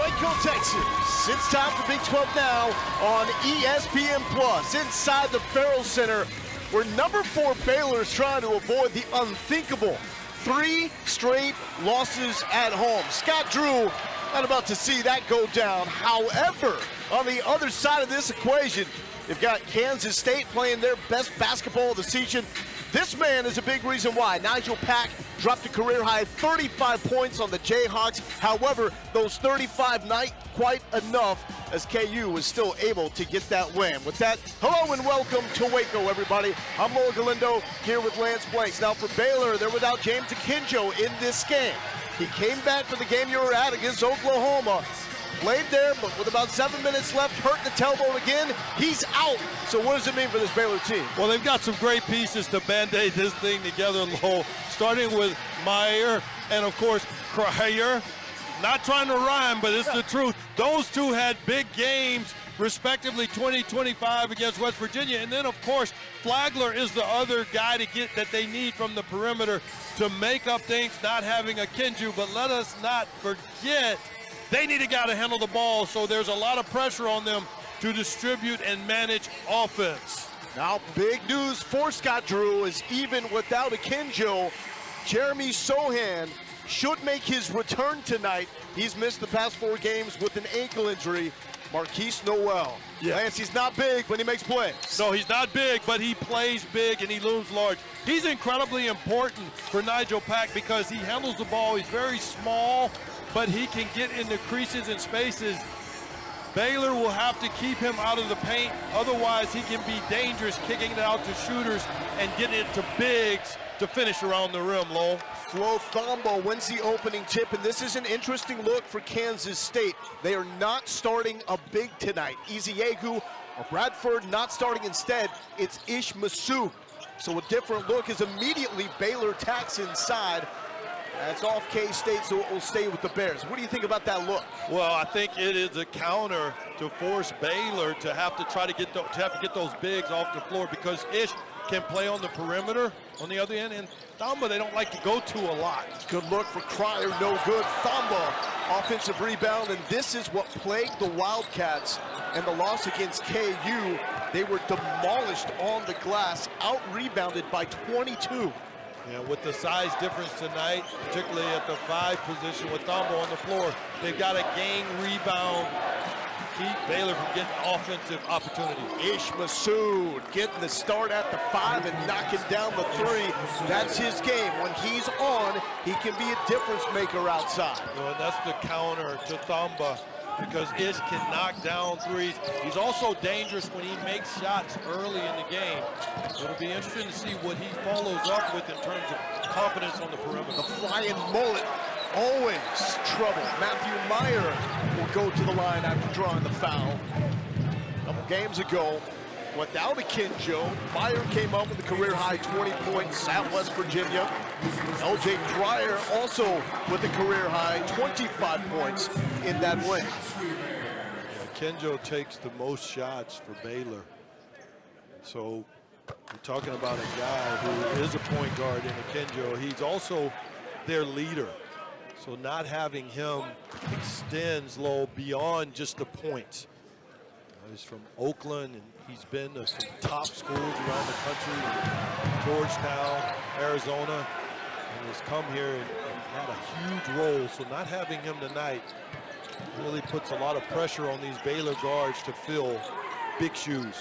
Waco, Texas. It's time for Big 12 Now on ESPN+. Inside the Ferrell Center, where number 4 Baylor is trying to avoid the unthinkable. 3 straight losses at home. Scott Drew not about to see that go down. However, on the other side of this equation, you've got Kansas State playing their best basketball of the season. This man is a big reason why. Nigel Pack dropped a career-high 35 points on the Jayhawks. However, those 35 not quite enough, as KU was still able to get that win. With that, hello and welcome to Waco, everybody. I'm Loa Galindo here with Lance Blanks. Now for Baylor, they're without James Tchatchoua in this game. He came back for the game you were at against Oklahoma. Played there, but with about 7 minutes left, hurt the tailbone again. He's out. So what does it mean for this Baylor team? Well, they've got some great pieces to band-aid this thing together, Lowell, starting with Meyer and, of course, Cryer. Not trying to rhyme, but it's the truth. Those two had big games, respectively 20-25 against West Virginia. And then, of course, Flagler is the other guy to get that they need from the perimeter to make up things, not having a Kenju. But let us not forget, they need a guy to handle the ball, so there's a lot of pressure on them to distribute and manage offense. Now, big news for Scott Drew is even without a Kenjo, Jeremy Sohan should make his return tonight. He's missed the past 4 games with an ankle injury. Marquise Noel. Yeah. Lance, he's not big, but he makes plays. No, he's not big, but he plays big and he looms large. He's incredibly important for Nigel Pack because he handles the ball. He's very small, but he can get into creases and spaces. Baylor will have to keep him out of the paint. Otherwise, he can be dangerous kicking it out to shooters and getting it to bigs to finish around the rim, Lowell. Flo Thombo wins the opening tip, and this is an interesting look for Kansas State. They are not starting a big tonight. Eziegu or Bradford not starting instead. It's Ish Masood. So a different look is immediately Baylor tacks inside. That's off K-State, so it will stay with the Bears. What do you think about that look? Well, I think it is a counter to force Baylor to have to try to get those bigs off the floor because Ish can play on the perimeter on the other end, and Thamba they don't like to go to a lot. Good look for Cryer, no good. Thamba, offensive rebound, and this is what plagued the Wildcats and the loss against KU. They were demolished on the glass, out-rebounded by 22. Yeah, with the size difference tonight, particularly at the 5 position with Thamba on the floor, they've got to gain rebound, keep Baylor from getting offensive opportunities. Ish Masood getting the start at the 5 and knocking down the 3. That's his game. When he's on, he can be a difference maker outside. Well, and that's the counter to Thamba because Ish can knock down 3s. He's also dangerous when he makes shots early in the game. It'll be interesting to see what he follows up with in terms of confidence on the perimeter. The flying mullet, always trouble. Matthew Meyer will go to the line after drawing the foul. A couple games ago, without a Kenjo, Meyer came up with a career-high 20 points at West Virginia. LJ Cryer also with a career-high 25 points in that win. Yeah, Kenjo takes the most shots for Baylor. So we're talking about a guy who is a point guard in a Kenjo. He's also their leader. So not having him extends low beyond just the points. He's from Oakland, and he's been to some top schools around the country, Georgetown, Arizona, and has come here and had a huge role. So not having him tonight really puts a lot of pressure on these Baylor guards to fill big shoes.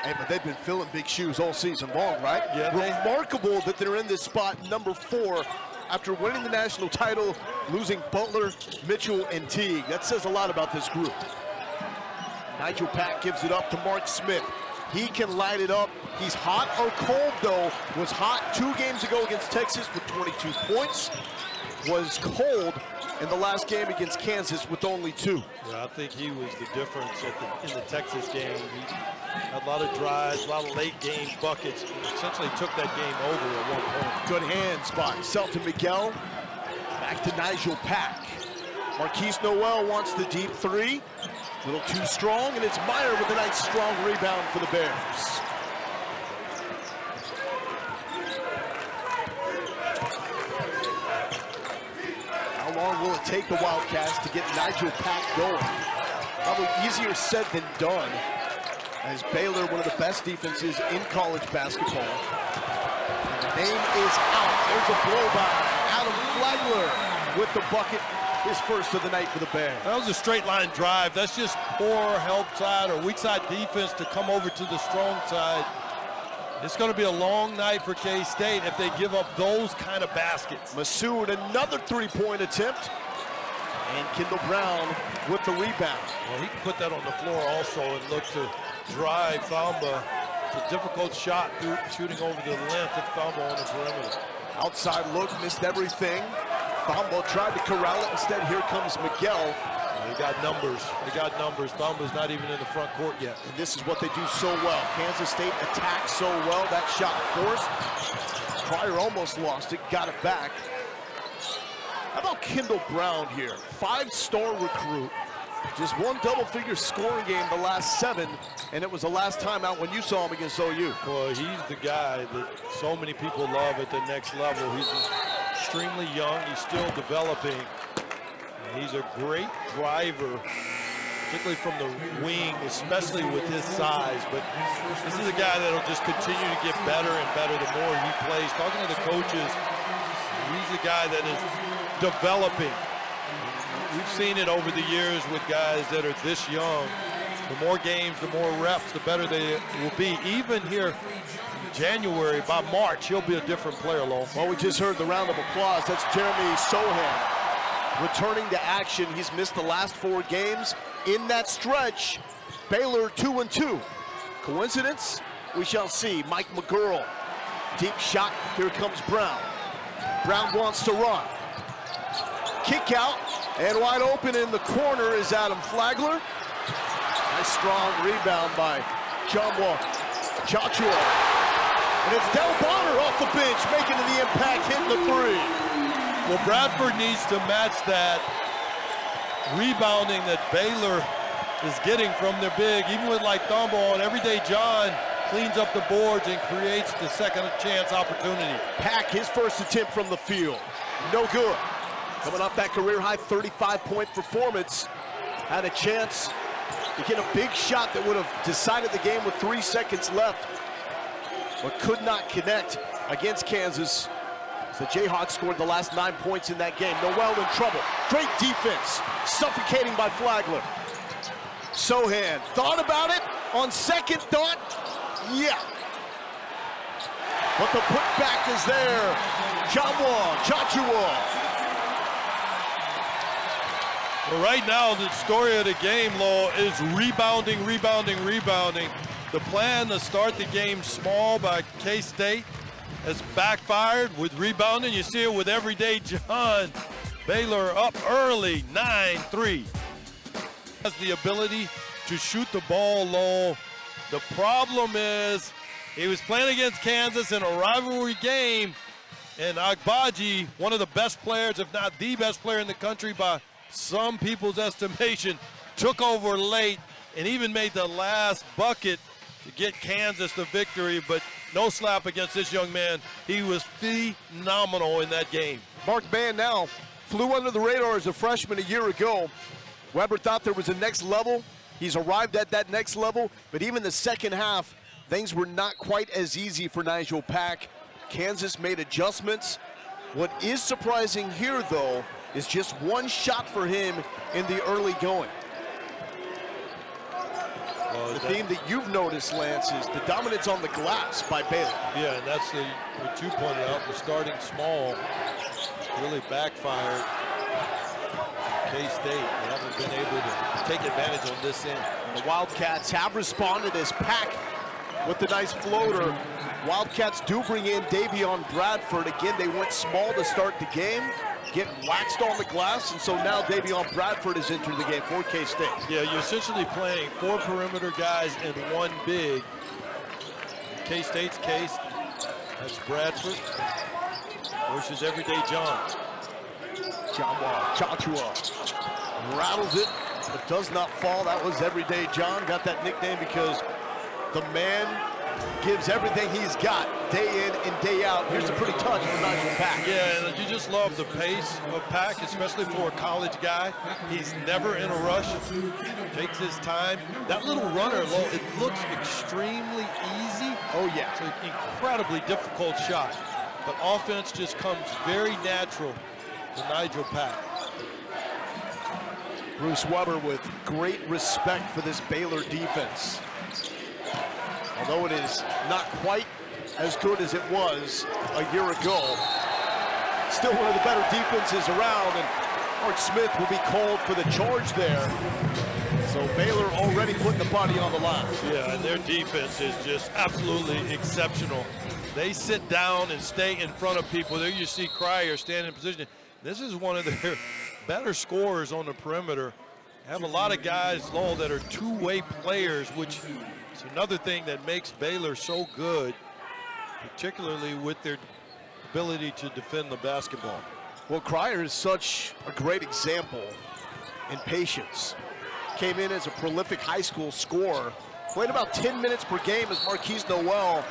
Hey, but they've been filling big shoes all season long, right? Yeah. Remarkable that they're in this spot, number 4, after winning the national title, losing Butler, Mitchell, and Teague. That says a lot about this group. Nigel Pack gives it up to Mark Smith. He can light it up. He's hot or cold, though. Was hot 2 games ago against Texas with 22 points. Was cold in the last game against Kansas with only 2. Yeah, I think he was the difference in the Texas game. He had a lot of drives, a lot of late game buckets, and essentially took that game over at one point. Good hands by Selton Miguel. Back to Nigel Pack. Marquise Noel wants the deep 3. A little too strong, and it's Meyer with a nice strong rebound for the Bears. How long will it'll take the Wildcats to get Nigel Pack going. Probably easier said than done, as Baylor, one of the best defenses in college basketball. And the name is out. There's a blow by Adam Flagler with the bucket, his first of the night for the Bears. That was a straight line drive. That's just poor help side or weak side defense to come over to the strong side. It's going to be a long night for K-State if they give up those kind of baskets. Masood, another three-point attempt. And Kendall Brown with the rebound. Well, he can put that on the floor also and look to drive Tchamwa. It's a difficult shot shooting over the length of Tchamwa on the perimeter. Outside look, missed everything. Tchamwa tried to corral it. Instead, here comes Miguel. They got numbers. They got numbers. Tchamwa's not even in the front court yet. And this is what they do so well. Kansas State attacks so well. That shot forced. Pryor almost lost it, got it back. How about Kendall Brown here? 5-star recruit. Just one double-figure scoring game the last 7, and it was the last time out when you saw him against OU. Well, he's the guy that so many people love at the next level. He's extremely young. He's still developing. And he's a great driver, particularly from the wing, especially with his size. But this is a guy that'll just continue to get better and better the more he plays. Talking to the coaches, he's a guy that is developing. We've seen it over the years with guys that are this young. The more games, the more reps, the better they will be. Even here in January, by March, he'll be a different player, Lowell. Well, we just heard the round of applause. That's Jeremy Sohan returning to action. He's missed the last 4 games. In that stretch, Baylor 2-2. Coincidence? We shall see. Mike McGurl, deep shot. Here comes Brown. Brown wants to run. Kick out, and wide open in the corner is Adam Flagler. Nice strong rebound by Tchamwa. Tchatchoua. And it's Del Bonner off the bench, making the impact, hitting the 3. Well, Bradford needs to match that rebounding that Baylor is getting from their big. Even with like Tchamwa on Everyday John, cleans up the boards and creates the second chance opportunity. Pack, his first attempt from the field. No good. Coming off that career-high 35-point performance, had a chance to get a big shot that would have decided the game with 3 seconds left, but could not connect against Kansas. The Jayhawks scored the last 9 points in that game. Noel in trouble. Great defense, suffocating by Flagler. Sohan thought about it on second thought. Yeah. But the putback is there. Tchatchoua. Well, right now, the story of the game, Lowell, is rebounding, rebounding, rebounding. The plan to start the game small by K-State has backfired with rebounding. You see it with Everyday John. Baylor up early, 9-3. Has the ability to shoot the ball, Lowell. The problem is he was playing against Kansas in a rivalry game, and Agbaji, one of the best players, if not the best player in the country by some people's estimation, took over late and even made the last bucket to get Kansas the victory, but no slap against this young man. He was phenomenal in that game. Mark Mann now flew under the radar as a freshman a year ago. Weber thought there was a next level. He's arrived at that next level, but even the second half, things were not quite as easy for Nigel Pack. Kansas made adjustments. What is surprising here, though, is just one shot for him in the early going. The theme that you've noticed, Lance, is the dominance on the glass by Baylor. Yeah, and that's what you pointed out, the starting small really backfired. K-State, they haven't been able to take advantage on this end. And the Wildcats have responded as Pack with the nice floater. Wildcats do bring in Davion Bradford. Again, they went small to start the game, getting waxed on the glass, and so now Davion Bradford has entered the game for K-State. Yeah, you're essentially playing 4 perimeter guys and 1 big. In K-State's case, that's Bradford versus Everyday John. Tchatchoua rattles it, but does not fall. That was Everyday John. Got that nickname because the man gives everything he's got day in and day out. Here's a pretty touch from Nigel Pack. Yeah, and you just love the pace of Pack, especially for a college guy. He's never in a rush, takes his time. That little runner, it looks extremely easy. Oh, yeah. It's an incredibly difficult shot, but offense just comes very natural to Nigel Pack. Bruce Weber with great respect for this Baylor defense. Although it is not quite as good as it was a year ago, still one of the better defenses around, and Mark Smith will be called for the charge there. So Baylor already putting the body on the line. Yeah, and their defense is just absolutely exceptional. They sit down and stay in front of people. There you see Cryer standing in position. This is one of their better scorers on the perimeter. Have a lot of guys, Lowell, that are two-way players, which is another thing that makes Baylor so good, particularly with their ability to defend the basketball. Well, Cryer is such a great example in patience. Came in as a prolific high school scorer, played about 10 minutes per game as Marquise Noel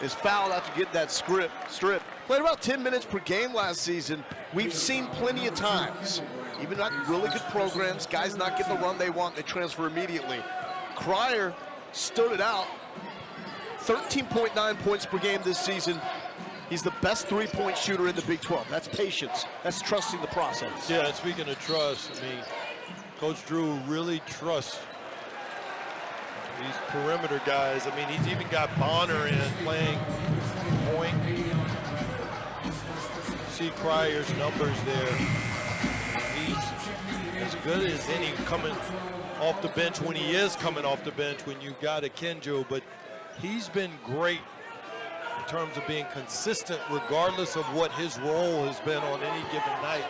is fouled after getting that strip. Played about 10 minutes per game last season. We've seen plenty of times, even not really good programs, guys not getting the run they want, they transfer immediately. Cryer stood it out, 13.9 points per game this season. He's the best three-point shooter in the Big 12. That's patience. That's trusting the process. Yeah, speaking of trust, I mean, Coach Drew really trusts these perimeter guys. I mean, he's even got Bonner in playing point. See Cryer's numbers there. He's as good as any coming off the bench when he is coming off the bench when you've got a Kendall, but he's been great in terms of being consistent regardless of what his role has been on any given night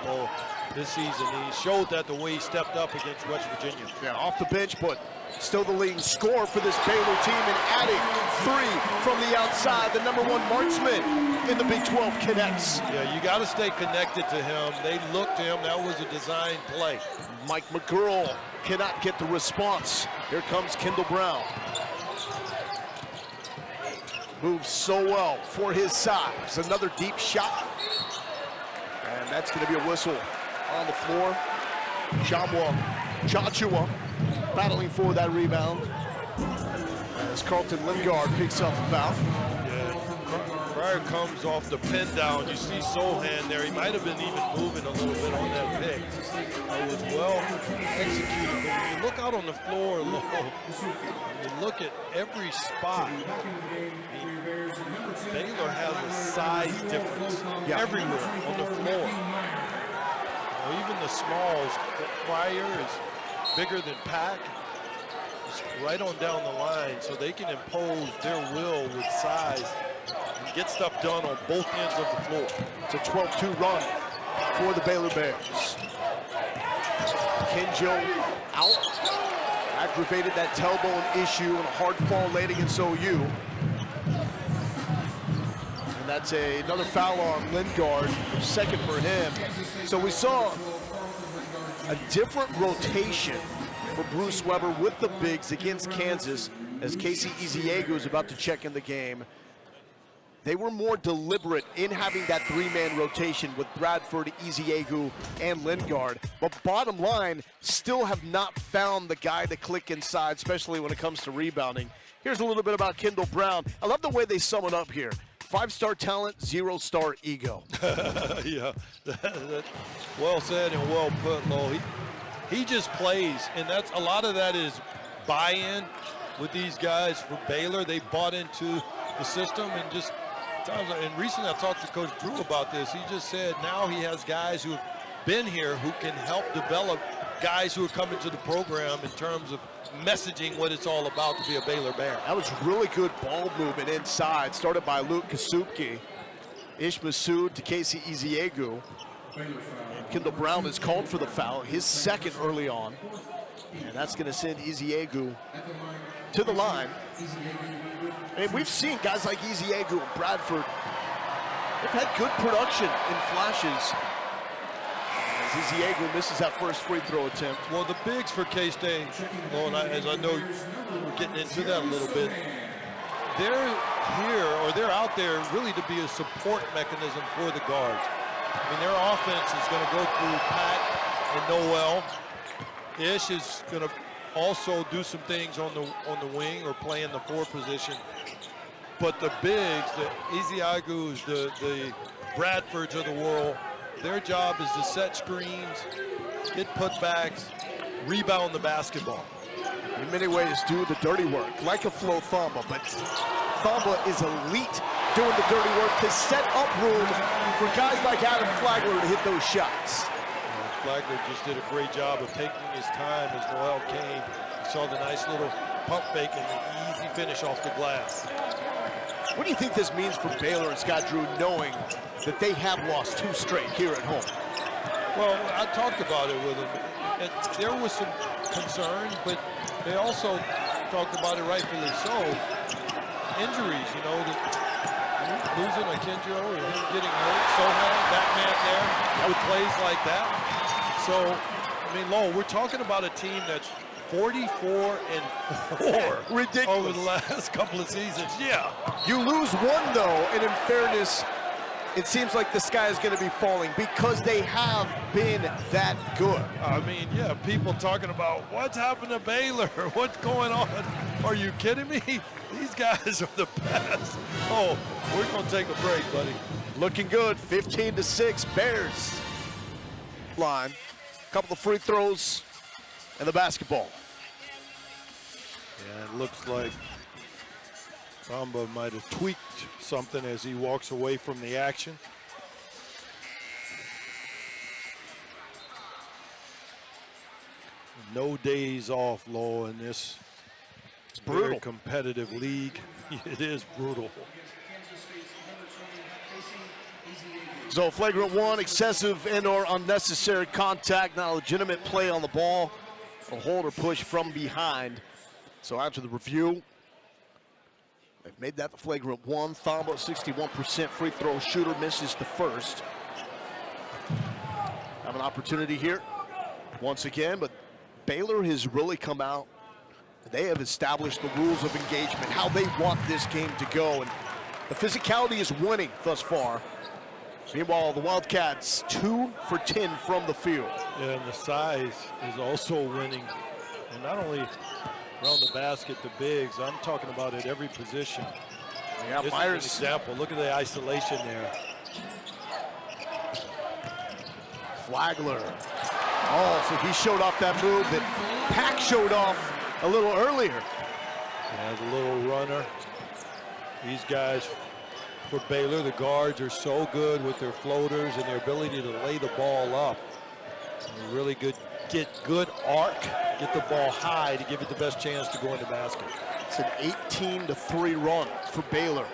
this season. He showed that the way he stepped up against West Virginia. Yeah, off the bench, but still the leading scorer for this Baylor team, and adding three from the outside. The #1 marksman in the Big 12 connects. Yeah, you got to stay connected to him. They looked to him. That was a design play. Mike McGurl cannot get the response. Here comes Kendall Brown. Moves so well for his size. Another deep shot. And that's going to be a whistle on the floor. Tchatchoua battling for that rebound. As Carlton Lingard picks up the foul. Yeah, Cryer comes off the pin down. You see Solhan there. He might have been even moving a little bit on that pick. It was well executed. But when you look out on the floor, you look at every spot. Baylor has a size difference everywhere on the floor. Even the smalls, Cryer is bigger than Pack. It's right on down the line, so they can impose their will with size and get stuff done on both ends of the floor. It's a 12-2 run for the Baylor Bears. Kendall out, aggravated that tailbone issue and a hard fall late against OU. And that's another foul on Lingard, second for him. So we saw a different rotation for Bruce Weber with the bigs against Kansas as Casey Eziagu is about to check in the game. They were more deliberate in having that three-man rotation with Bradford, Eziagu, and Lingard. But bottom line, still have not found the guy to click inside, especially when it comes to rebounding. Here's a little bit about Kendall Brown. I love the way they sum it up here. 5-star talent, 0-star ego. Yeah, that's well said and well put, Lo. He just plays, and that's a lot of that is buy-in with these guys for Baylor. They bought into the system, and just and recently I talked to Coach Drew about this. He just said now he has guys who have been here who can help develop guys who are coming to the program in terms of messaging what it's all about to be a Baylor Bear. That was really good ball movement inside, started by Luke Kasubke. Ish Masood to Casey Eziagu. And Kendall Brown is called for the foul, his second early on. And that's going to send Eziagu to the line. And we've seen guys like Eziagu and Bradford. They've had good production in flashes. As Eziagu misses that first free throw attempt. Well, the bigs for K-State, well, as I know we're getting into that a little bit, they're here, or they're out there really to be a support mechanism for the guards. I mean, their offense is going to go through Pat and Noel. Ish is going to also do some things on the wing or play in the 4 position. But the bigs, the Ezeagus, the Bradfords of the world, their job is to set screens, get putbacks, rebound the basketball. In many ways, do the dirty work, like a Flo Tchamwa, but Tchamwa is elite doing the dirty work to set up room for guys like Adam Flagler to hit those shots. Flagler just did a great job of taking his time as Noel came. You saw the nice little pump fake and the easy finish off the glass. What do you think this means for Baylor and Scott Drew, knowing that they have lost 2 straight here at home? Well, I talked about it with them. And there was some concern, but they also talked about it rightfully so. Injuries, you know, losing a Kendall or him getting hurt, Sohan, that man there, with plays like that. So, I mean, Lowell, we're talking about a team that's 44-4 ridiculous over the last couple of seasons. Yeah. You lose 1 though, and in fairness, it seems like the sky is going to be falling because they have been that good. I mean, yeah, people talking about what's happened to Baylor, what's going on. Are you kidding me? These guys are the best. Oh, we're going to take a break, buddy. Looking good, 15-6 Bears. Line, couple of free throws, and the basketball. Yeah, it looks like Samba might have tweaked something as he walks away from the action. No days off, Lowell, in this very competitive league. It is brutal. So flagrant 1, excessive and/or unnecessary contact, not a legitimate play on the ball. A hold or push from behind. So after the review, they've made that the flagrant 1. Tchamwa, 61% free throw shooter, misses the first. Have an opportunity here once again, but Baylor has really come out. They have established the rules of engagement, how they want this game to go, and the physicality is winning thus far. Meanwhile, the Wildcats 2 for 10 from the field. Yeah, and the size is also winning. And not only around the basket, the bigs, I'm talking about at every position. Yeah, this Myers. is an example. Look at the isolation there. Flagler. Oh, so he showed off that move that Pack showed off a little earlier. Yeah, the little runner. These guys for Baylor, the guards are so good with their floaters and their ability to lay the ball up. And really good, get good arc, get the ball high to give it the best chance to go in the basket. It's an 18-3 run for Baylor.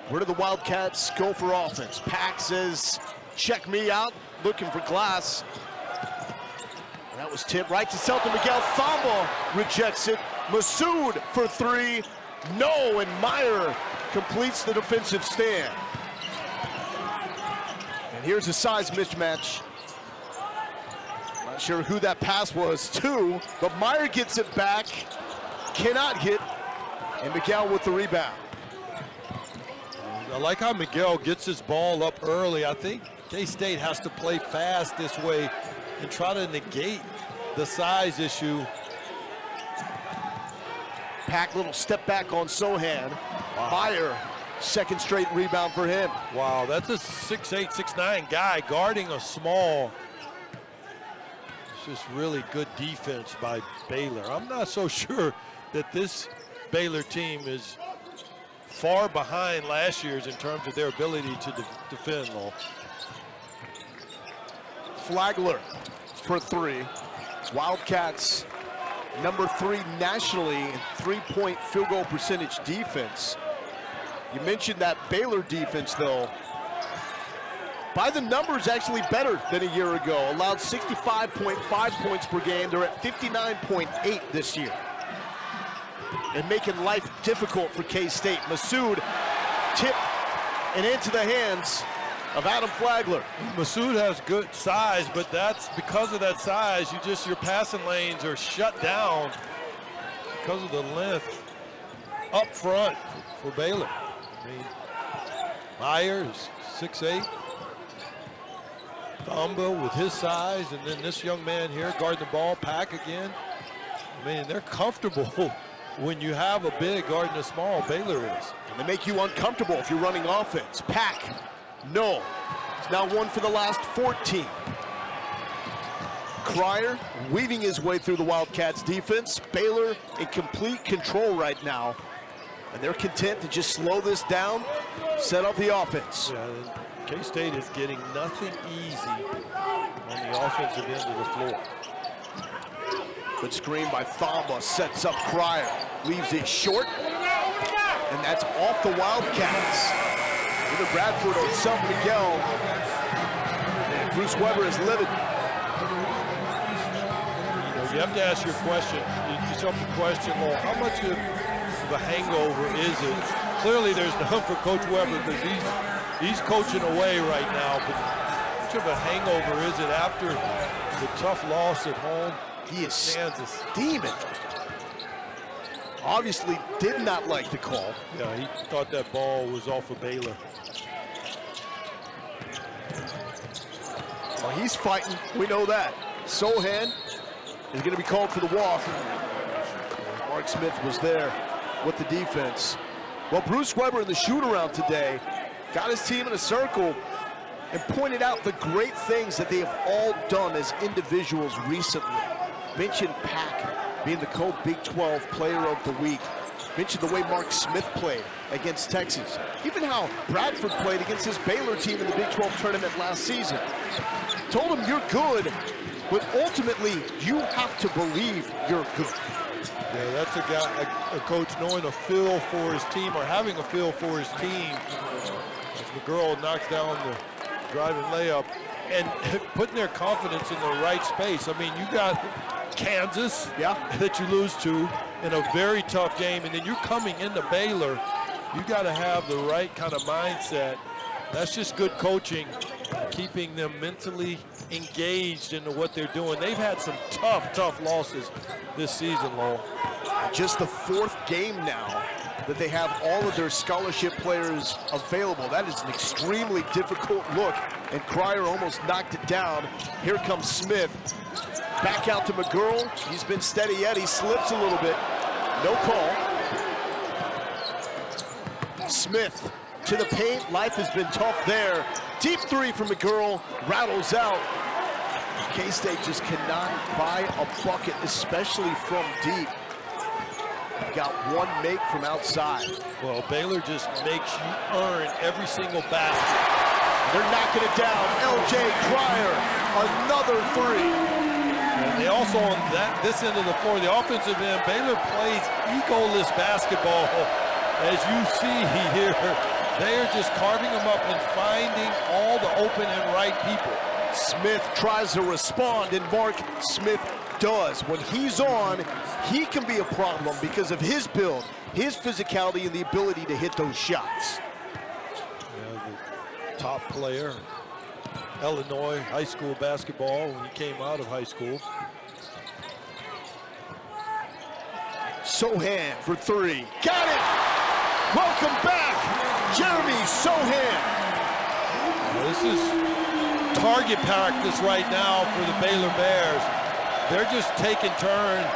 Where do the Wildcats go for offense? Pack says, check me out, looking for glass. And that was tipped right to Celton Miguel. Tchamwa rejects it. Masood for 3. No, and Meyer completes the defensive stand. And here's a size mismatch. Not sure who that pass was to, but Meyer gets it back, cannot hit, and Miguel with the rebound. I like how Miguel gets his ball up early. I think K-State has to play fast this way and try to negate the size issue. Pack little step back on Sohan. Wow. Meyer, second straight rebound for him. Wow, that's a 6'8", 6'9" guy guarding a small. It's just really good defense by Baylor. I'm not so sure that this Baylor team is far behind last year's in terms of their ability to defend, though. Flagler for 3. Wildcats number 3 nationally in three-point field goal percentage defense. You mentioned that Baylor defense, though. By the numbers, actually better than a year ago. Allowed 65.5 points per game. They're at 59.8 this year. And making life difficult for K-State. Masood tipped and into the hands of Adam Flagler. Masood has good size, but that's because of that size, your passing lanes are shut down because of the length. up front for Baylor. I mean, Myers, 6'8". Thamba with his size, and then this young man here guarding the ball, Pack again. I mean, they're comfortable when you have a big guarding a small. Baylor is. And they make you uncomfortable if you're running offense. Pack, no. It's now 1 for the last 14. Cryer weaving his way through the Wildcats defense. Baylor in complete control right now. And they're content to just slow this down, set up the offense. Yeah, K-State is getting nothing easy on the offensive end of the floor. Good screen by Thamba, sets up Cryer, leaves it short, and that's off the Wildcats. Either Bradford or San Miguel. And Bruce Weber is livid. You have to ask yourself the question, well, how much of a hangover is it? Clearly there's none for Coach Weber because he's coaching away right now, but how much of a hangover is it after the tough loss at home? He is Kansas. Steaming. Obviously did not like the call. Yeah, he thought that ball was off of Baylor. Well, he's fighting, we know that. Sohan is going to be called for the walk. Mark Smith was there with the defense. Well, Bruce Weber in the shoot-around today got his team in a circle and pointed out the great things that they have all done as individuals recently. Mentioned Pack being the co-Big 12 Player of the Week. Mentioned the way Mark Smith played against Texas. Even how Bradford played against his Baylor team in the Big 12 tournament last season. Told him you're good, but ultimately you have to believe you're good. Yeah, that's a guy, a coach knowing a feel for his team or having a feel for his team. As McGurl knocks down the driving layup and putting their confidence in the right space. I mean, you got Kansas that you lose to in a very tough game, and then you're coming into Baylor. You got to have the right kind of mindset. That's just good coaching, keeping them mentally engaged into what they're doing. They've had some tough losses this season, Lowell. Just the 4th game now that they have all of their scholarship players available. That is an extremely difficult look, and Cryer almost knocked it down. Here comes Smith. Back out to McGurl. He's been steady yet. He slips a little bit. No call. Smith to the paint. Life has been tough there. Deep 3 from McGurl. Rattles out. K-State just cannot buy a bucket, especially from deep. Got one make from outside. Well, Baylor just makes you earn every single basket. They're knocking it down. L.J. Cryer, another 3. And they also, on this end of the floor, the offensive end, Baylor plays egoless basketball. As you see here, they are just carving them up and finding all the open and right people. Smith tries to respond, and Mark Smith does. When he's on, he can be a problem because of his build, his physicality, and the ability to hit those shots. Yeah, the top player, Illinois high school basketball when he came out of high school. Sohan for 3. Got it! Welcome back, Jeremy Sohan. Well, this is target practice right now for the Baylor Bears. They're just taking turns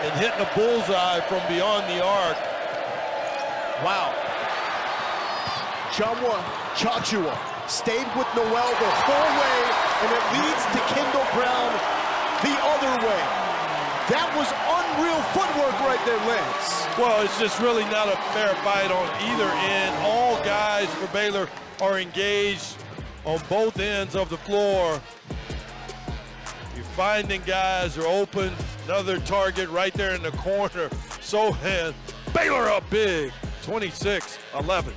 and hitting a bullseye from beyond the arc. Wow. Tchatchoua stayed with Noel the whole way, and it leads to Kendall Brown the other way. That was unreal footwork right there, Lance. Well, it's just really not a fair fight on either end. All guys for Baylor are engaged on both ends of the floor. You're finding guys are open. Another target right there in the corner. Sohan, Baylor up big, 26-11.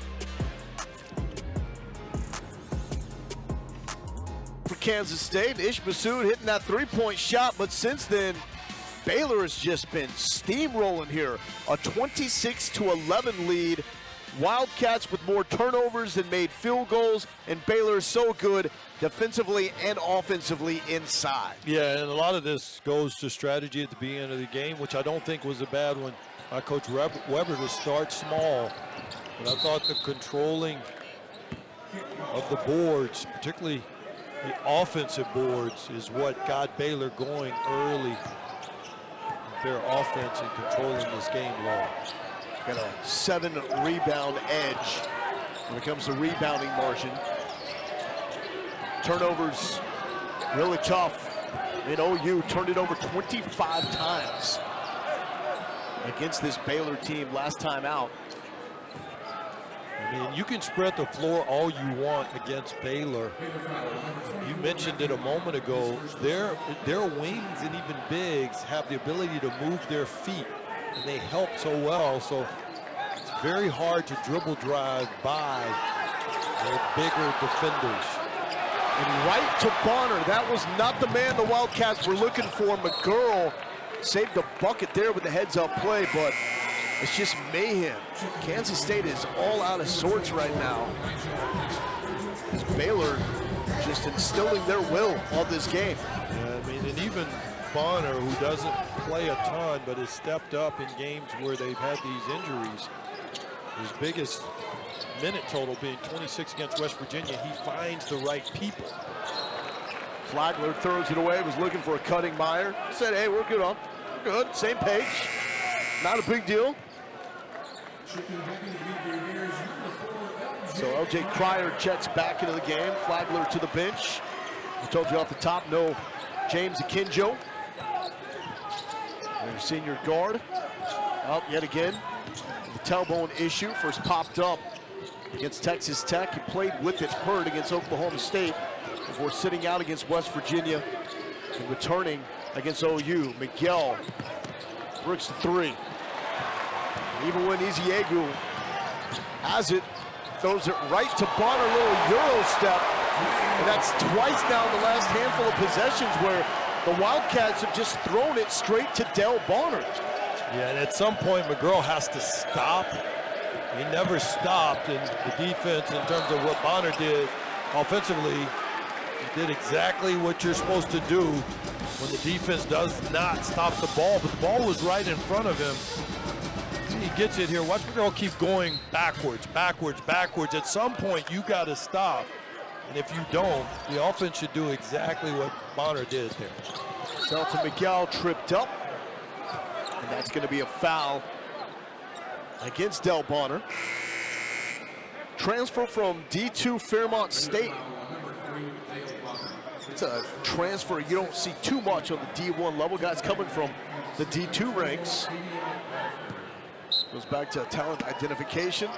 For Kansas State, Ish Massoud hitting that 3-point shot, but since then, Baylor has just been steamrolling here. A 26-11 lead. Wildcats with more turnovers than made field goals, and Baylor so good defensively and offensively inside. Yeah, and a lot of this goes to strategy at the beginning of the game, which I don't think was a bad one by Coach Weber to start small. But I thought the controlling of the boards, particularly the offensive boards, is what got Baylor going early. Their offense and controlling this game long. Got a 7-rebound edge when it comes to rebounding margin. Turnovers really tough. And OU turned it over 25 times against this Baylor team last time out. I mean, you can spread the floor all you want against Baylor. You mentioned it a moment ago. Their wings and even bigs have the ability to move their feet, and they help so well. So it's very hard to dribble drive by their bigger defenders. And right to Bonner. That was not the man the Wildcats were looking for. McGurl saved the bucket there with the heads-up play, but it's just mayhem. Kansas State is all out of sorts right now. As Baylor just instilling their will on this game. Yeah, I mean, and even Bonner, who doesn't play a ton, but has stepped up in games where they've had these injuries. His biggest minute total being 26 against West Virginia. He finds the right people. Flagler throws it away, was looking for a cutting Meyer. Said, hey, we're good on. We're good, same page. Not a big deal. So LJ Cryer checks back into the game. Flagler to the bench. I told you off the top, no James Akinjo. Their senior guard. Up yet again. The tailbone issue first popped up against Texas Tech. He played with it, hurt against Oklahoma State before sitting out against West Virginia and returning against OU. Miguel bricks the three. Even when Iziegu has it, throws it right to Bonner, a little Euro step. And that's twice now in the last handful of possessions where the Wildcats have just thrown it straight to Del Bonner. Yeah, and at some point, McGurl has to stop. He never stopped, and the defense, in terms of what Bonner did offensively, he did exactly what you're supposed to do when the defense does not stop the ball, but the ball was right in front of him. He gets it here. Watch McGurl keep going backwards, backwards, backwards. At some point, you got to stop. And if you don't, the offense should do exactly what Bonner did there. Selton Miguel tripped up. And that's going to be a foul against Del Bonner. Transfer from D2 Fairmont State. It's a transfer you don't see too much on the D1 level. Guys coming from the D2 ranks. Goes back to talent identification.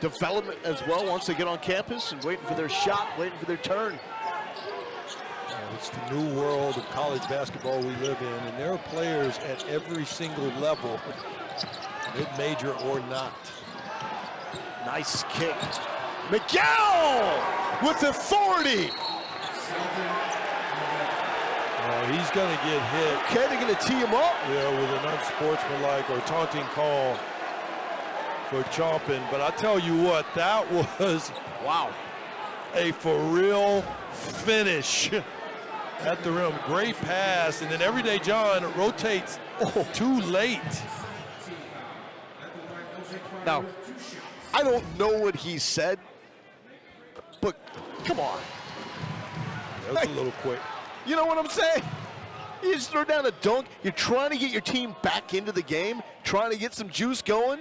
Development as well once they get on campus and waiting for their shot, waiting for their turn. It's the new world of college basketball we live in, and there are players at every single level, mid-major or not. Nice kick. Miguel with authority. He's going to get hit. Okay, they're going to tee him up. Yeah, with an unsportsmanlike or taunting call for chomping. But I tell you what, that was wow, a for real finish at the rim. Great pass, and then Everyday John rotates too late. Now, I don't know what he said, but come on. That was a little quick. You know what I'm saying? You just throw down a dunk. You're trying to get your team back into the game, trying to get some juice going.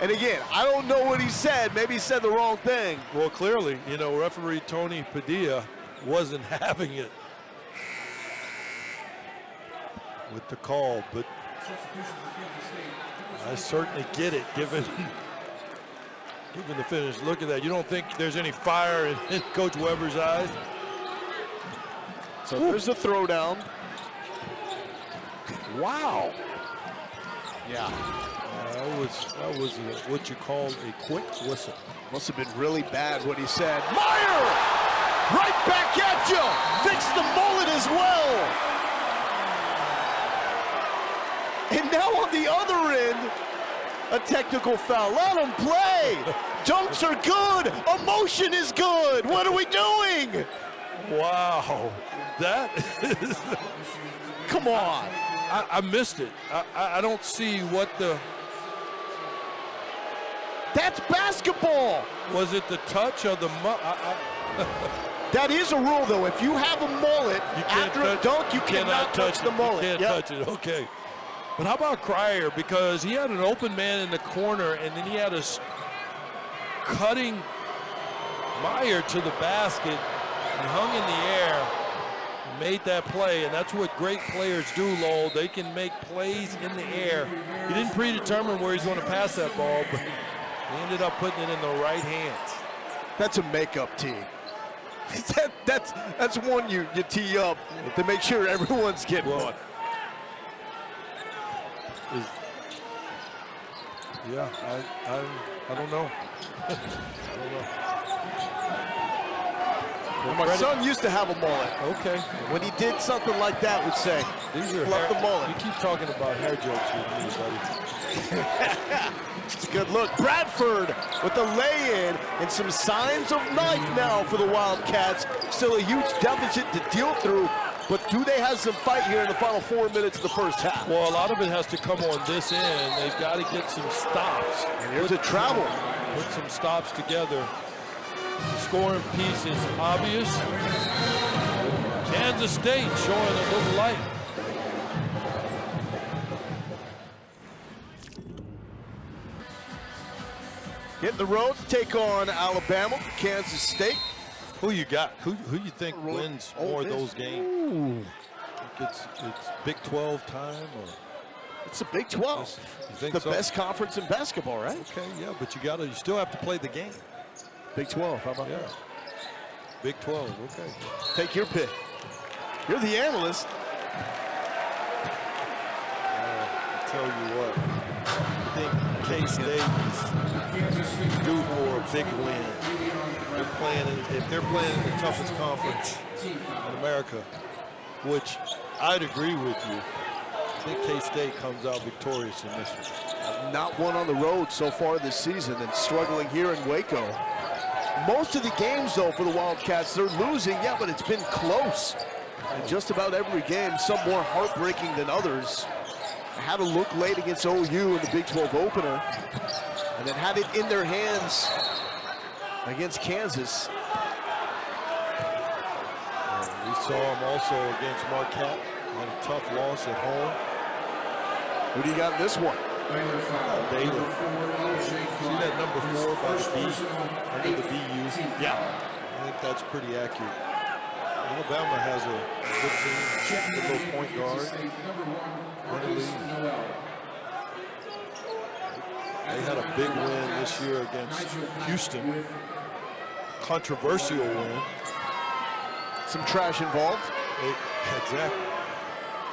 And again, I don't know what he said. Maybe he said the wrong thing. Well, clearly, you know, referee Tony Padilla wasn't having it with the call, but I certainly get it given the finish. Look at that. You don't think there's any fire in Coach Weber's eyes? So there's the throwdown. Wow. Yeah. That was what you call a quick whistle. Must have been really bad what he said. Meyer! Right back at you! Fix the mullet as well! And now on the other end, a technical foul. Let him play. Dunks are good. Emotion is good. What are we doing? Wow. That is... Come on. I missed it. I don't see what the... That's basketball. Was it the touch or the... That is a rule, though. If you have a mullet after a dunk, you cannot touch the mullet. You can't touch it, okay. But how about Cryer? Because he had an open man in the corner, and then he had a cutting Meyer to the basket and hung in the air and made that play. And that's what great players do, Lowell. They can make plays in the air. He didn't predetermine where he's going to pass that ball, but he ended up putting it in the right hands. That's a makeup tee. That's one you tee up to make sure everyone's getting one. Yeah, I don't know. I don't know. Well, my son used to have a mullet. Okay. When he did something like that, would say, "These are fluff the mullet." You keep talking about hair jokes with me, buddy. It's a good look. Bradford with the lay-in and some signs of life now for the Wildcats. Still a huge deficit to deal through, but do they have some fight here in the final 4 minutes of the first half? Well, a lot of it has to come on this end. They've got to get some stops. And here's a travel. Put some stops together. The scoring piece is obvious. Kansas State showing a little light. Hit the road to take on Alabama for Kansas State. Who you got? Who you think wins more of those games? Ooh. It's Big 12 time, or it's a Big 12. You think the so? best conference in basketball, right? Okay, yeah, but you still have to play the game. Big 12, how about that? Big 12, okay. Take your pick. You're the analyst. I'll tell you what, I think K-State is due for a big win. If they're playing in the toughest conference in America, which I'd agree with you, I think K-State comes out victorious in this one. Not won on the road so far this season and struggling here in Waco. Most of the games, though, for the Wildcats, they're losing, yeah, but it's been close. And just about every game, some more heartbreaking than others. Had a look late against OU in the Big 12 opener, and then had it in their hands against Kansas. We saw them also against Marquette. Had a tough loss at home. Who do you got in this one? Baylor. See that number 4 by the B, under the BU? Yeah. I think that's pretty accurate. Alabama has a good team, a little point guard. They had a big win this year against Houston. Controversial win. Some trash involved. Exactly.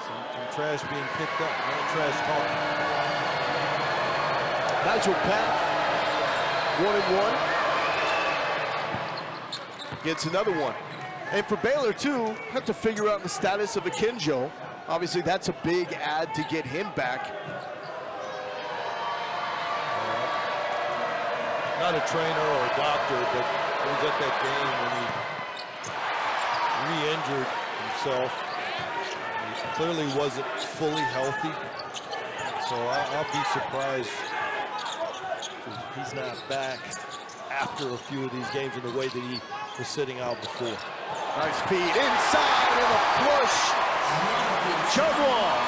Some trash being picked up, not trash talk. Nigel Pack, 1-1. Gets another one. And for Baylor, too, have to figure out the status of Akinjo. Obviously, that's a big add to get him back. Not a trainer or a doctor, but he was at that game when he re-injured himself. He clearly wasn't fully healthy. So I'll be surprised if he's not back after a few of these games in the way that he was sitting out before. Nice feed inside and a flush.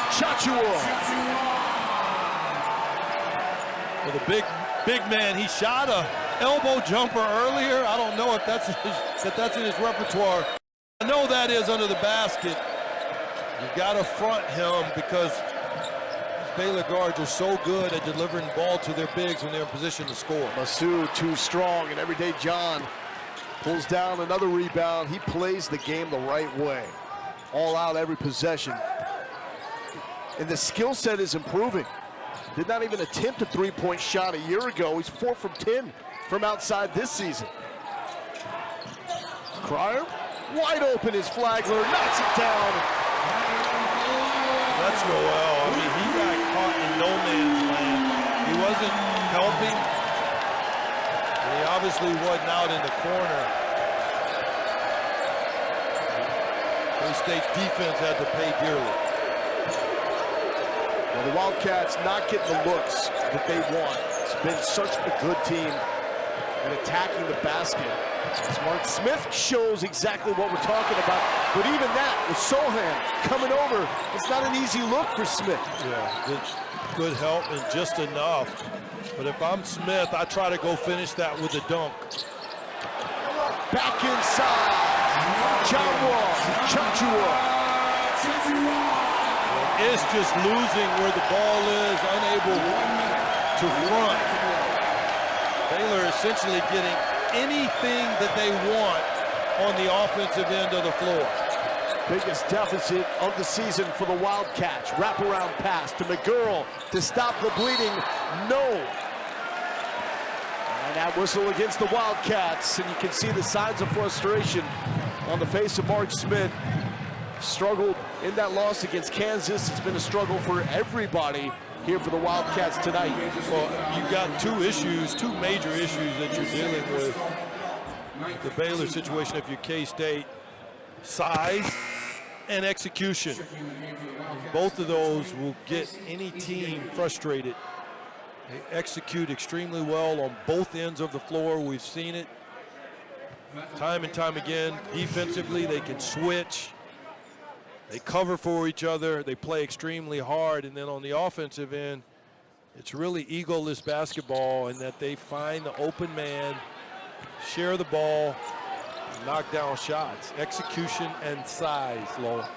Tchatchoua. Well, the big man, he shot a elbow jumper earlier. I don't know if that's in his repertoire. I know that is under the basket. You've got to front him because Baylor guards are so good at delivering the ball to their bigs when they're in position to score. Masoud too strong, and Everyday John pulls down another rebound. He plays the game the right way. All out every possession. And the skill set is improving. Did not even attempt a three-point shot a year ago. He's 4 from 10 from outside this season. Cryer, wide open is Flagler, knocks it down. That's Noel. I mean, he got caught in no man's land. He wasn't wasn't helping. And he obviously wasn't out in the corner. K-State's defense had to pay dearly. Well, the Wildcats not getting the looks that they want. It's been such a good team at attacking the basket. Mark Smith shows exactly what we're talking about. But even that, with Sohan coming over, it's not an easy look for Smith. Yeah, good help and just enough. But if I'm Smith, I try to go finish that with a dunk. Back inside. Tchatchoua. It's just losing where the ball is, unable to front. Baylor essentially getting anything that they want on the offensive end of the floor. Biggest deficit of the season for the Wildcats. Wraparound pass to McGurl to stop the bleeding. No. And that whistle against the Wildcats. And you can see the signs of frustration on the face of Mark Smith. Struggled in that loss against Kansas. It's been a struggle for everybody here for the Wildcats tonight. Well, you've got two major issues that you're dealing with. The Baylor situation, if you're K-State, size and execution. And both of those will get any team frustrated. They execute extremely well on both ends of the floor. We've seen it time and time again. Defensively, they can switch. They cover for each other. They play extremely hard. And then on the offensive end, it's really egoless basketball in that they find the open man, share the ball, knock down shots. Execution and size, Lowell.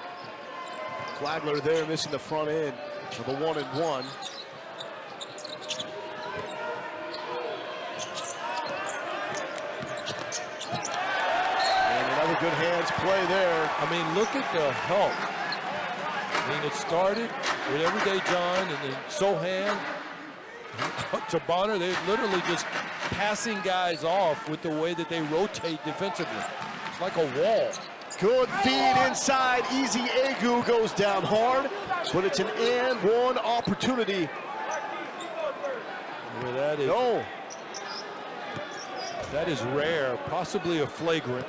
Flagler there missing the front end of the 1-and-1. Good hands play there. I mean, look at the help. I mean, it started with Everyday John and then Sohan to Bonner. They're literally just passing guys off with the way that they rotate defensively. It's like a wall. Good feed inside. Easy Agu goes down hard, but it's an and one opportunity. Well, that is, no. That is rare, possibly a flagrant.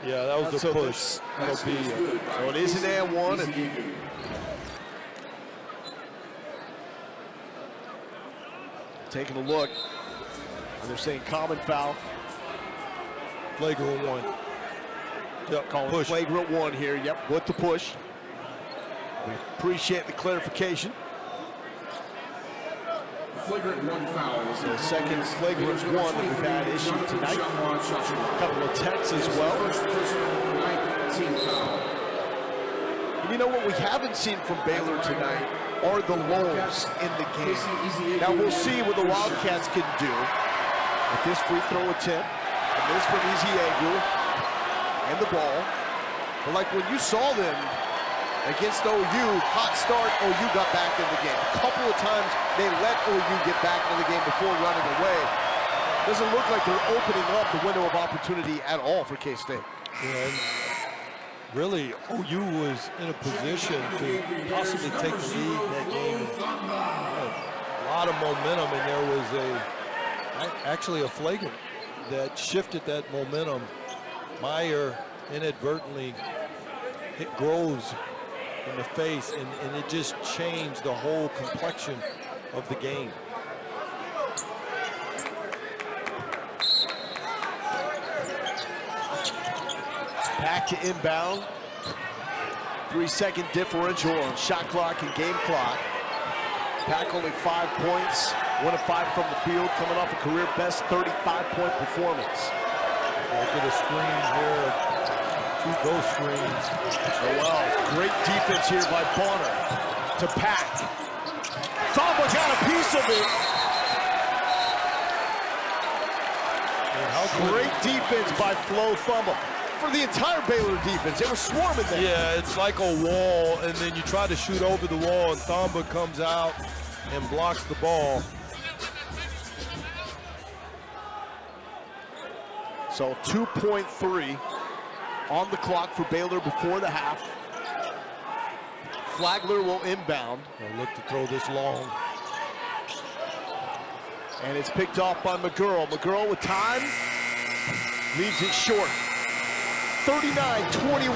Yeah, that was a push. That'll be so it is an and one. And taking a look, and they're saying common foul. Flagrant one. Yep, calling push. Flagrant one here. Yep, with the push. We appreciate the clarification. Flagrant one foul. So second flagrant one that we've had issued tonight. A couple of texts as well. And you know what we haven't seen from Baylor tonight are the lulls in the game. Now we'll see what the Wildcats can do with this free throw attempt. And this from Easy Agu and the ball. But like when you saw them against OU, hot start, OU got back in the game. A couple of times they let OU get back in the game before running away. Doesn't look like they're opening up the window of opportunity at all for K-State. Yeah, and really, OU was in a position to possibly take the lead in that game. A lot of momentum, and there was actually a flagrant that shifted that momentum. Meyer inadvertently hit Groves in the face, and it just changed the whole complexion of the game. Back to inbound. 3-second differential on shot clock and game clock. Pack only 5 points, 1 of 5 from the field, coming off a career best 35-point performance. Look at a screen here. 2 ghost screens. Oh well, great defense here by Bonner to Pack. Tchamwa got a piece of it. Great defense by Flo Tchamwa. For the entire Baylor defense, they were swarming there. Yeah, it's like a wall, and then you try to shoot over the wall, and Tchamwa comes out and blocks the ball. So 2.3 on the clock for Baylor before the half. Flagler will inbound. They'll look to throw this long. And it's picked off by McGurl. McGurl with time, leaves it short. 39-21,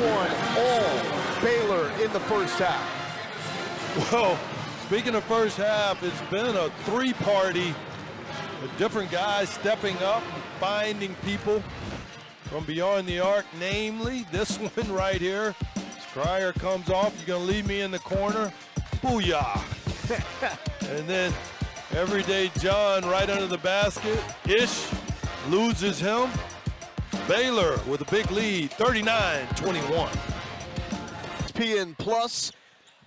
all Baylor in the first half. Well, speaking of first half, it's been a three-party with different guys stepping up, finding people from beyond the arc, namely this one right here. Cryer comes off, you're gonna leave me in the corner, booyah. And then everyday John right under the basket, Ish loses him. Baylor with a big lead, 39-21. ESPN Plus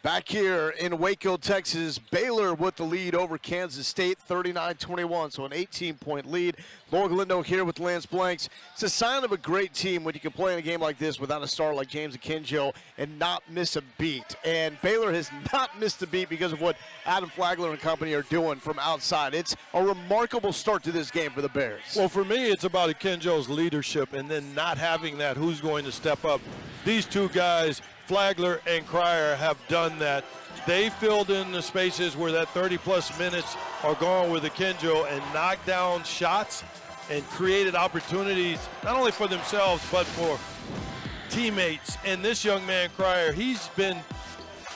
back here in Waco, Texas. Baylor with the lead over Kansas State, 39-21, so an 18-point lead. Laura Galindo here with Lance Blanks. It's a sign of a great team when you can play in a game like this without a star like James Akinjo and not miss a beat. And Baylor has not missed a beat because of what Adam Flagler and company are doing from outside. It's a remarkable start to this game for the Bears. Well, for me, it's about Akinjo's leadership and then not having that. Who's going to step up? These two guys, Flagler and Cryer, have done that. They filled in the spaces where that 30-plus minutes are gone with Akinjo and knocked down shots and created opportunities not only for themselves but for teammates. And this young man, Cryer, he's been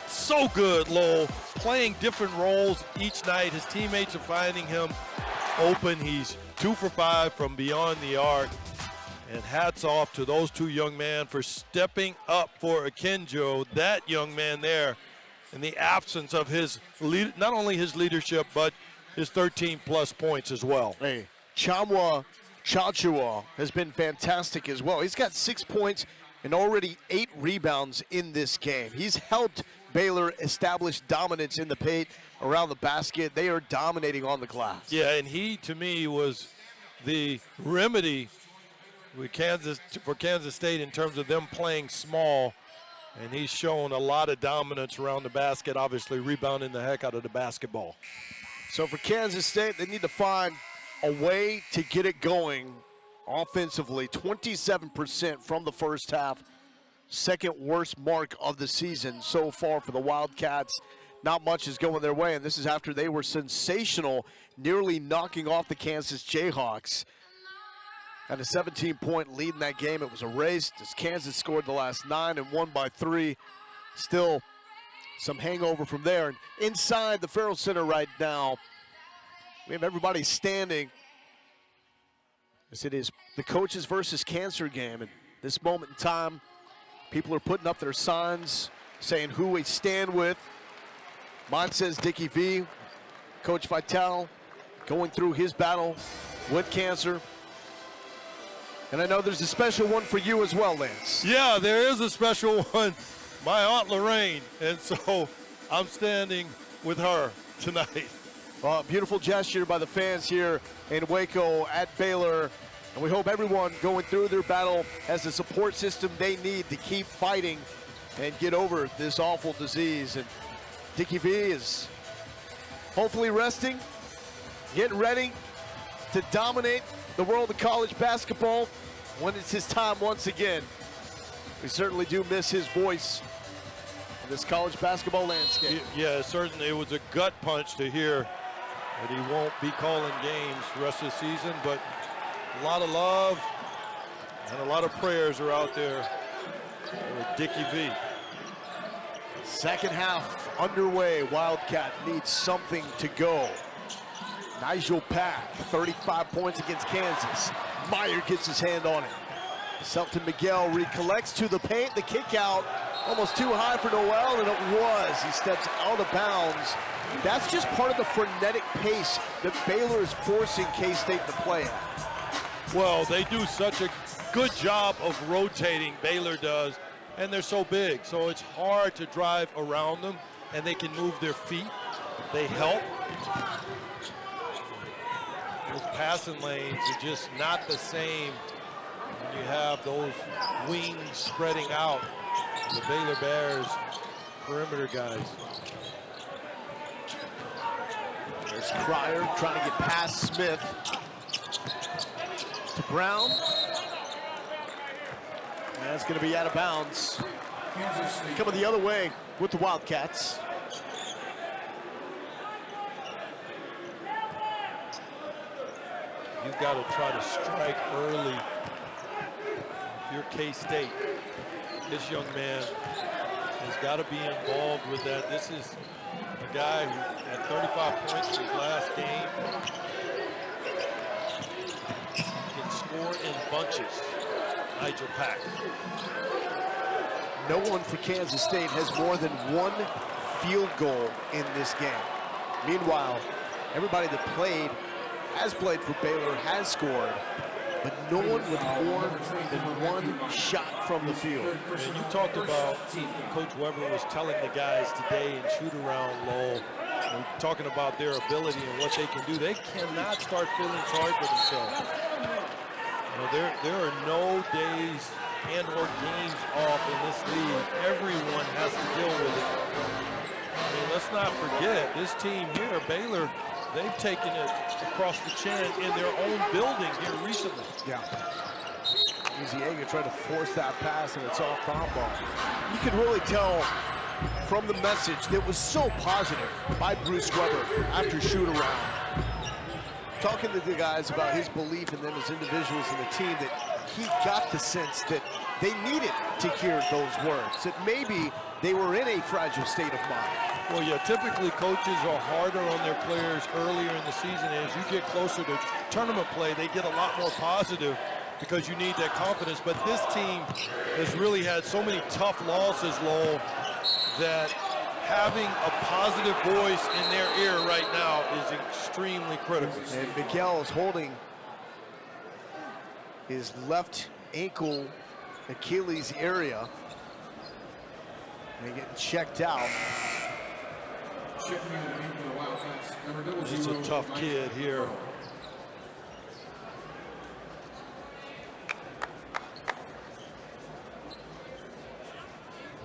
so good, Lowell, playing different roles each night. His teammates are finding him open. He's 2 for 5 from beyond the arc. And hats off to those two young men for stepping up for Akinjo, that young man there, in the absence of his not only his leadership, but his 13-plus points as well. Hey, Tchatchoua has been fantastic as well. He's got 6 points and already 8 rebounds in this game. He's helped Baylor establish dominance in the paint around the basket. They are dominating on the glass. Yeah, and he, to me, was the remedy for Kansas State in terms of them playing small. And he's shown a lot of dominance around the basket, obviously rebounding the heck out of the basketball. So for Kansas State, they need to find a way to get it going offensively. 27% from the first half. Second worst mark of the season so far for the Wildcats. Not much is going their way, and this is after they were sensational, nearly knocking off the Kansas Jayhawks. Had a 17-point lead in that game. It was erased as Kansas scored the last 9 and won by 3. Still some hangover from there. And inside the Ferrell Center right now, we have everybody standing as it is the coaches versus cancer game. And this moment in time, people are putting up their signs saying who we stand with. Mine says Dickie V. Coach Vitale going through his battle with cancer. And I know there's a special one for you as well, Lance. Yeah, there is a special one. My Aunt Lorraine, and so I'm standing with her tonight. Well, a beautiful gesture by the fans here in Waco at Baylor. And we hope everyone going through their battle has the support system they need to keep fighting and get over this awful disease. And Dickie V is hopefully resting, getting ready to dominate the world of college basketball when it's his time once again. We certainly do miss his voice in this college basketball landscape. Yeah, certainly it was a gut punch to hear that he won't be calling games the rest of the season, but a lot of love and a lot of prayers are out there for Dickie V. Second half underway. Wildcat needs something to go. Nigel Pack, 35 points against Kansas. Meyer gets his hand on it. Selton Miguel recollects to the paint. The kick out almost too high for Noel, and it was. He steps out of bounds. That's just part of the frenetic pace that Baylor is forcing K-State to play at. Well, they do such a good job of rotating, Baylor does, and they're so big, so it's hard to drive around them, and they can move their feet. They help. Those passing lanes are just not the same when you have those wings spreading out. The Baylor Bears perimeter guys. There's Cryer trying to get past Smith to Brown. And that's going to be out of bounds. Coming the other way with the Wildcats. you've got to try to strike early. If you're K-State, this young man has got to be involved with that. This is a guy who had 35 points in his last game. Can score in bunches. Nigel Pack. No one for Kansas State has more than one field goal in this game. Meanwhile, everybody that has played for Baylor, has scored, but no one with more than one shot from the field. And you talked about, Coach Weber was telling the guys today in shoot-around Lowell, and talking about their ability and what they can do. They cannot start feeling sorry for themselves. You know, there are no days and or games off in this league. Everyone has to deal with it. I mean, let's not forget, this team here, Baylor, they've taken it across the chin in their own building here recently. Yeah. Tchatchoua tried to force that pass, and it's off foul ball. You can really tell from the message that was so positive by Bruce Weber after shoot-around. Talking to the guys about his belief in them as individuals and the team, that he got the sense that they needed to hear those words, that maybe they were in a fragile state of mind. Well, yeah, typically coaches are harder on their players earlier in the season. And as you get closer to tournament play, they get a lot more positive because you need that confidence. But this team has really had so many tough losses, Lowell, that having a positive voice in their ear right now is extremely critical. And Miguel is holding his left ankle Achilles area. And getting checked out. He's a tough kid here.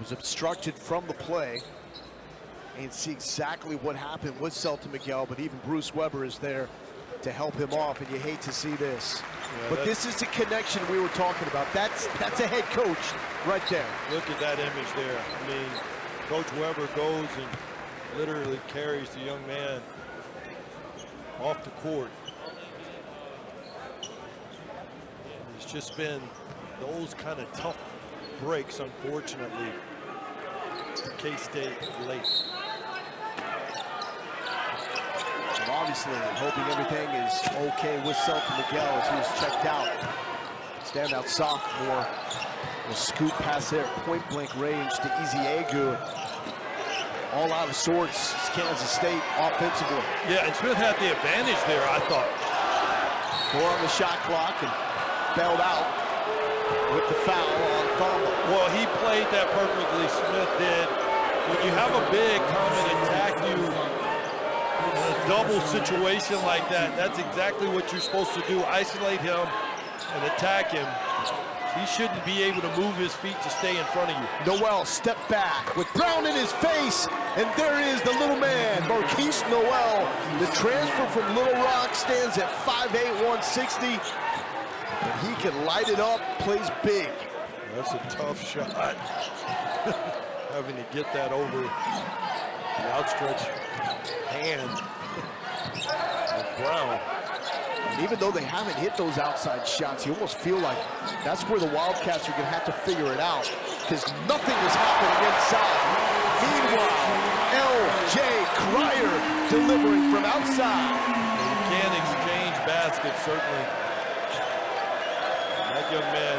Was obstructed from the play. And see exactly what happened with Selton Miguel, but even Bruce Weber is there to help him off, and you hate to see this. Yeah, but this is the connection we were talking about. That's a head coach right there. Look at that image there. I mean, Coach Weber goes and literally carries the young man off the court. It's just been those kind of tough breaks, unfortunately, for K-State late. And obviously, hoping everything is okay with Selton Miguel as he was checked out. Standout sophomore will scoop past there, point-blank range to Tchatchoua. All out of sorts, Kansas State offensively. Yeah, and Smith had the advantage there, I thought. 4 on the shot clock and bailed out with the foul on Tchamwa. Well, he played that perfectly, Smith did. When you have a big come and attack you in a double situation like that, that's exactly what you're supposed to do. Isolate him and attack him. He shouldn't be able to move his feet to stay in front of you. Noel step back with Brown in his face, and there is the little man, Marquise Noel. The transfer from Little Rock stands at 5'8", 160. And he can light it up, plays big. That's a tough shot. Having to get that over the outstretched hand of Brown. And even though they haven't hit those outside shots, you almost feel like that's where the Wildcats are going to have to figure it out, because nothing is happening inside. Meanwhile, L.J. Cryer delivering from outside. You can't exchange baskets, certainly. That young man,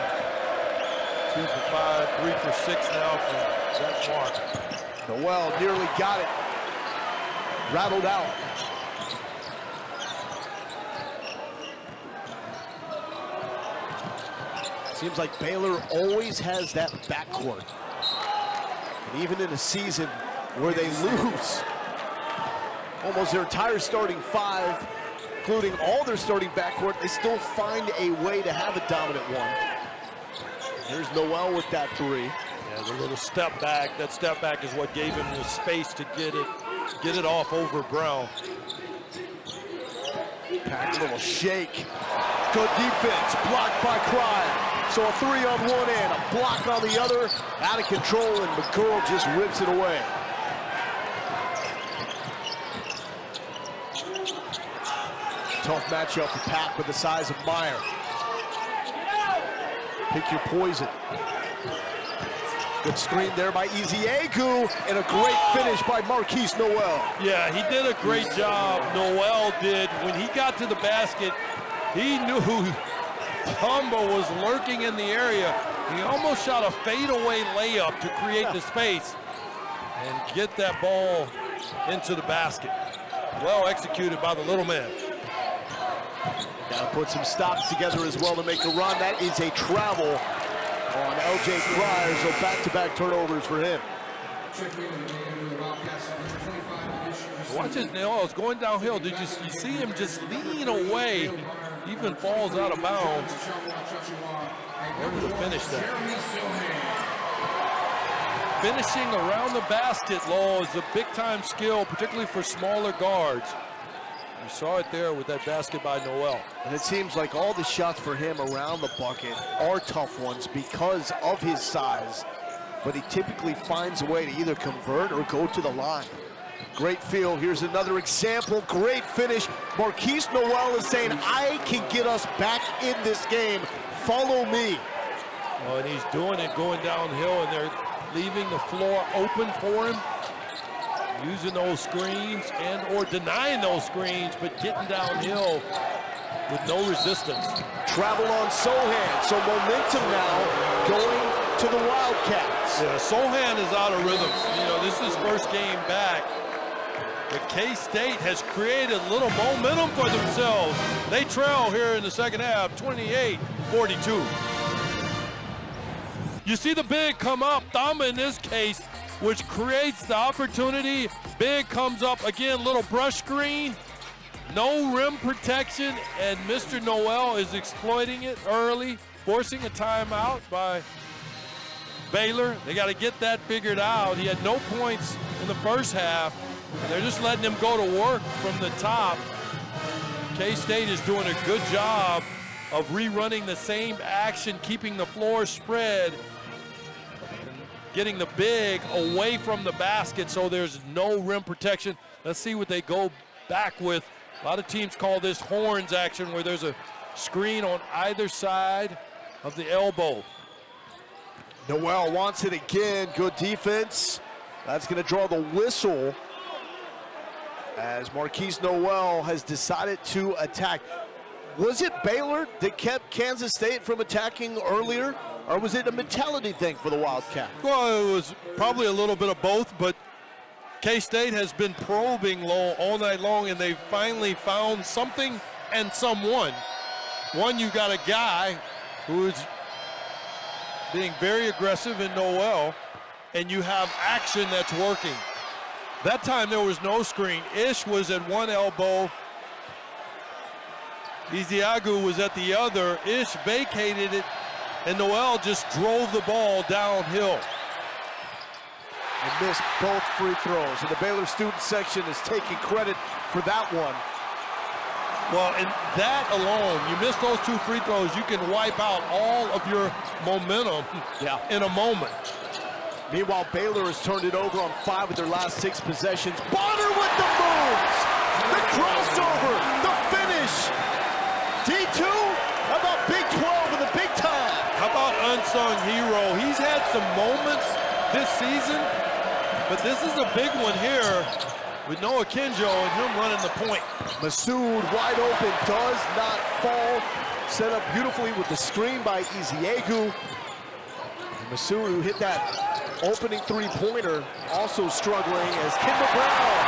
2 for 5, 3 for 6 now from that mark. Noel nearly got it. Rattled out. Seems like Baylor always has that backcourt. And even in a season where they lose almost their entire starting 5, including all their starting backcourt, they still find a way to have a dominant one. There's Noel with that 3. Yeah, the little step back. That step back is what gave him the space to get it off over Brown. Packed a little shake. Good defense, blocked by Cryer. So a 3 on one end, a block on the other, out of control, and McCurl just rips it away. tough matchup for Pat with the size of Meyer. Pick your poison. Good screen there by Eziagu, and a great finish by Marquise Noel. Yeah, he did a great job, Noel did. When he got to the basket, he knew Tchamwa was lurking in the area. He almost shot a fadeaway layup to create the space and get that ball into the basket. Well executed by the little man. Now put some stops together as well to make a run. That is a travel on LJ Cryer, so back-to-back turnovers for him. Watch his nails going downhill. Did you see him just lean away? Even falls out of bounds. Able to finish that. Finishing around the basket, Law, is a big-time skill, particularly for smaller guards. You saw it there with that basket by Noel. And it seems like all the shots for him around the bucket are tough ones because of his size, but he typically finds a way to either convert or go to the line. Great feel. Here's another example. Great finish. Marquise Noel is saying, I can get us back in this game. Follow me. Oh, and he's doing it going downhill, and they're leaving the floor open for him. Using those screens and or denying those screens, but getting downhill with no resistance. Travel on Sohan, so momentum now going to the Wildcats. Yeah, Sohan is out of rhythm. You know, this is his first game back. But K-State has created a little momentum for themselves. They trail here in the second half, 28-42. You see the big come up, Tchamwa in this case, which creates the opportunity. Big comes up again, little brush screen, no rim protection, and Mr. Noel is exploiting it early, forcing a timeout by Baylor. They got to get that figured out. He had no points in the first half. They're just letting him go to work from the top. K-State is doing a good job of rerunning the same action, keeping the floor spread, getting the big away from the basket so there's no rim protection. Let's see what they go back with. A lot of teams call this horns action, where there's a screen on either side of the elbow. Noel wants it again. Good defense. That's going to draw the whistle as Marquise Noel has decided to attack. Was it Baylor that kept Kansas State from attacking earlier, or was it a mentality thing for the Wildcats? Well, it was probably a little bit of both, but K-State has been probing Lowell all night long, and they finally found something and someone. One, you got a guy who is being very aggressive in Noel, and you have action that's working. That time there was no screen. Ish was at one elbow. Eziagu was at the other. Ish vacated it, and Noel just drove the ball downhill. And missed both free throws. And the Baylor student section is taking credit for that one. Well, and that alone, you miss those two free throws, you can wipe out all of your momentum in a moment. Meanwhile, Baylor has turned it over on 5 of their last 6 possessions. Bonner with the moves! The crossover! The finish! D2? How about Big 12 in the big time? How about unsung hero? He's had some moments this season, but this is a big one here with Noah Kenjo and him running the point. Masood wide open, does not fall. Set up beautifully with the screen by Eziagu. Masood, who hit that opening three-pointer, also struggling as Kendall Brown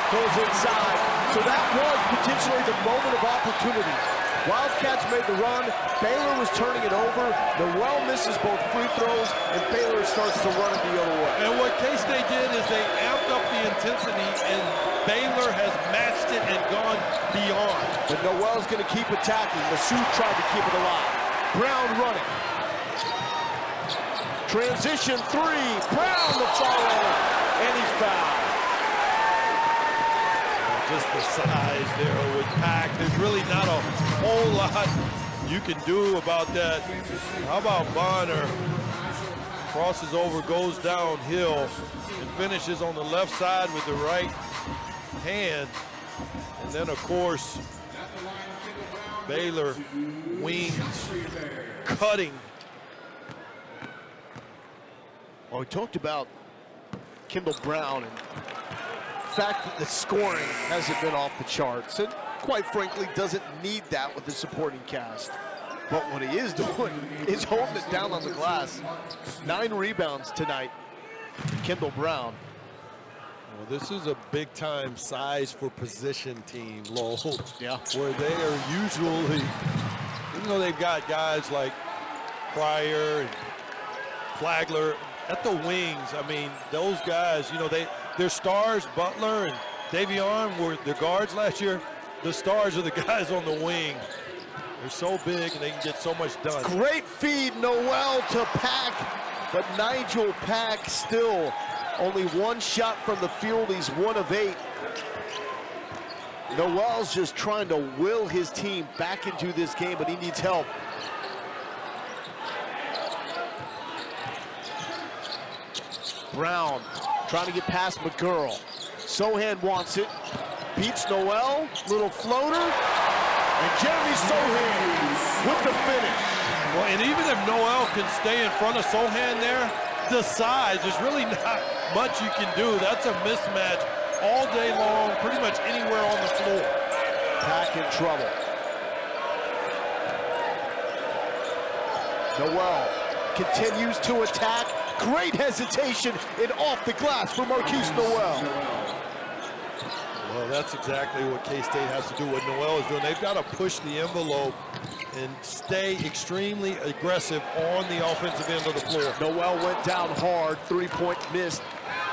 goes inside. So that was potentially the moment of opportunity. Wildcats made the run. Baylor was turning it over. Noel misses both free throws, and Baylor starts to run it the other way. And what K-State did is they amped up the intensity, and Baylor has matched it and gone beyond. But Noel's going to keep attacking. Masood tried to keep it alive. Brown running. Transition three. Brown the follow, and he's fouled. Just the size there with Pack. There's really not a whole lot you can do about that. How about Bonner? Crosses over, goes downhill, and finishes on the left side with the right hand. And then, of course, Baylor wings cutting. Well, we talked about Kendall Brown and the fact that the scoring hasn't been off the charts, and quite frankly doesn't need that with the supporting cast. But what he is doing is holding it down on the glass. 9 rebounds tonight, Kendall Brown. Well, this is a big-time size for position team, Lowell. Yeah. Where they are usually, even though they've got guys like Pryor and Flagler at the wings, I mean, those guys, you know, they're stars. Butler and Davion were the guards last year. The stars are the guys on the wing. They're so big and they can get so much done. Great feed, Noel to Pack, but Nigel Pack still only 1 shot from the field. He's 1 of 8. Noel's just trying to will his team back into this game, but he needs help. Brown trying to get past McGurl. Sohan wants it, beats Noel, little floater, and Jeremy Sohan with the finish. Well, and even if Noel can stay in front of Sohan there, the size, there's really not much you can do. That's a mismatch all day long, pretty much anywhere on the floor. Pack in trouble. Noel continues to attack. Great hesitation and off the glass for Marquise Noel. Well, that's exactly what K-State has to do, what Noel is doing. They've got to push the envelope and stay extremely aggressive on the offensive end of the floor. Noel went down hard, 3-point missed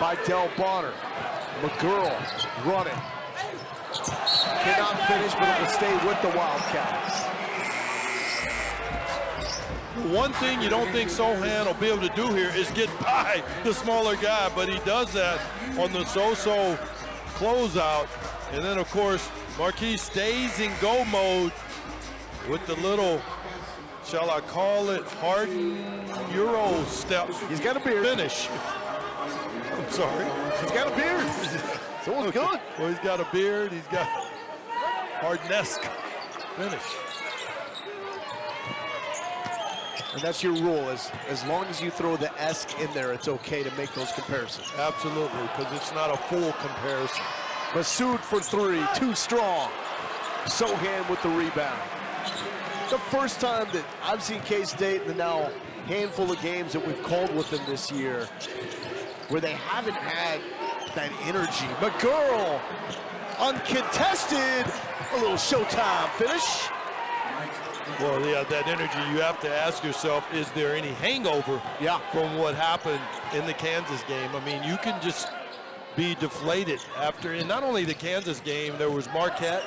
by Del Bonner. McGurl running. Cannot finish, but it will stay with the Wildcats. One thing you don't think Sohan will be able to do here is get by the smaller guy, but he does that on the so-so closeout. And then, of course, Marquise stays in go mode with the little, shall I call it, hardened Euro step. He's got a beard. Finish. I'm sorry. He's got a beard. So it's good. Well, he's got a beard. He's got Harden-esque finish. And that's your rule, as long as you throw the esque in there, it's okay to make those comparisons. Absolutely, because it's not a full comparison. Masood for 3, too strong. Sohan with the rebound. The first time that I've seen K-State in the now handful of games that we've called with them this year where they haven't had that energy. McGurl, uncontested, a little Showtime finish. Well, yeah, that energy, you have to ask yourself, is there any hangover from what happened in the Kansas game? I mean, you can just be deflated after, and not only the Kansas game, there was Marquette.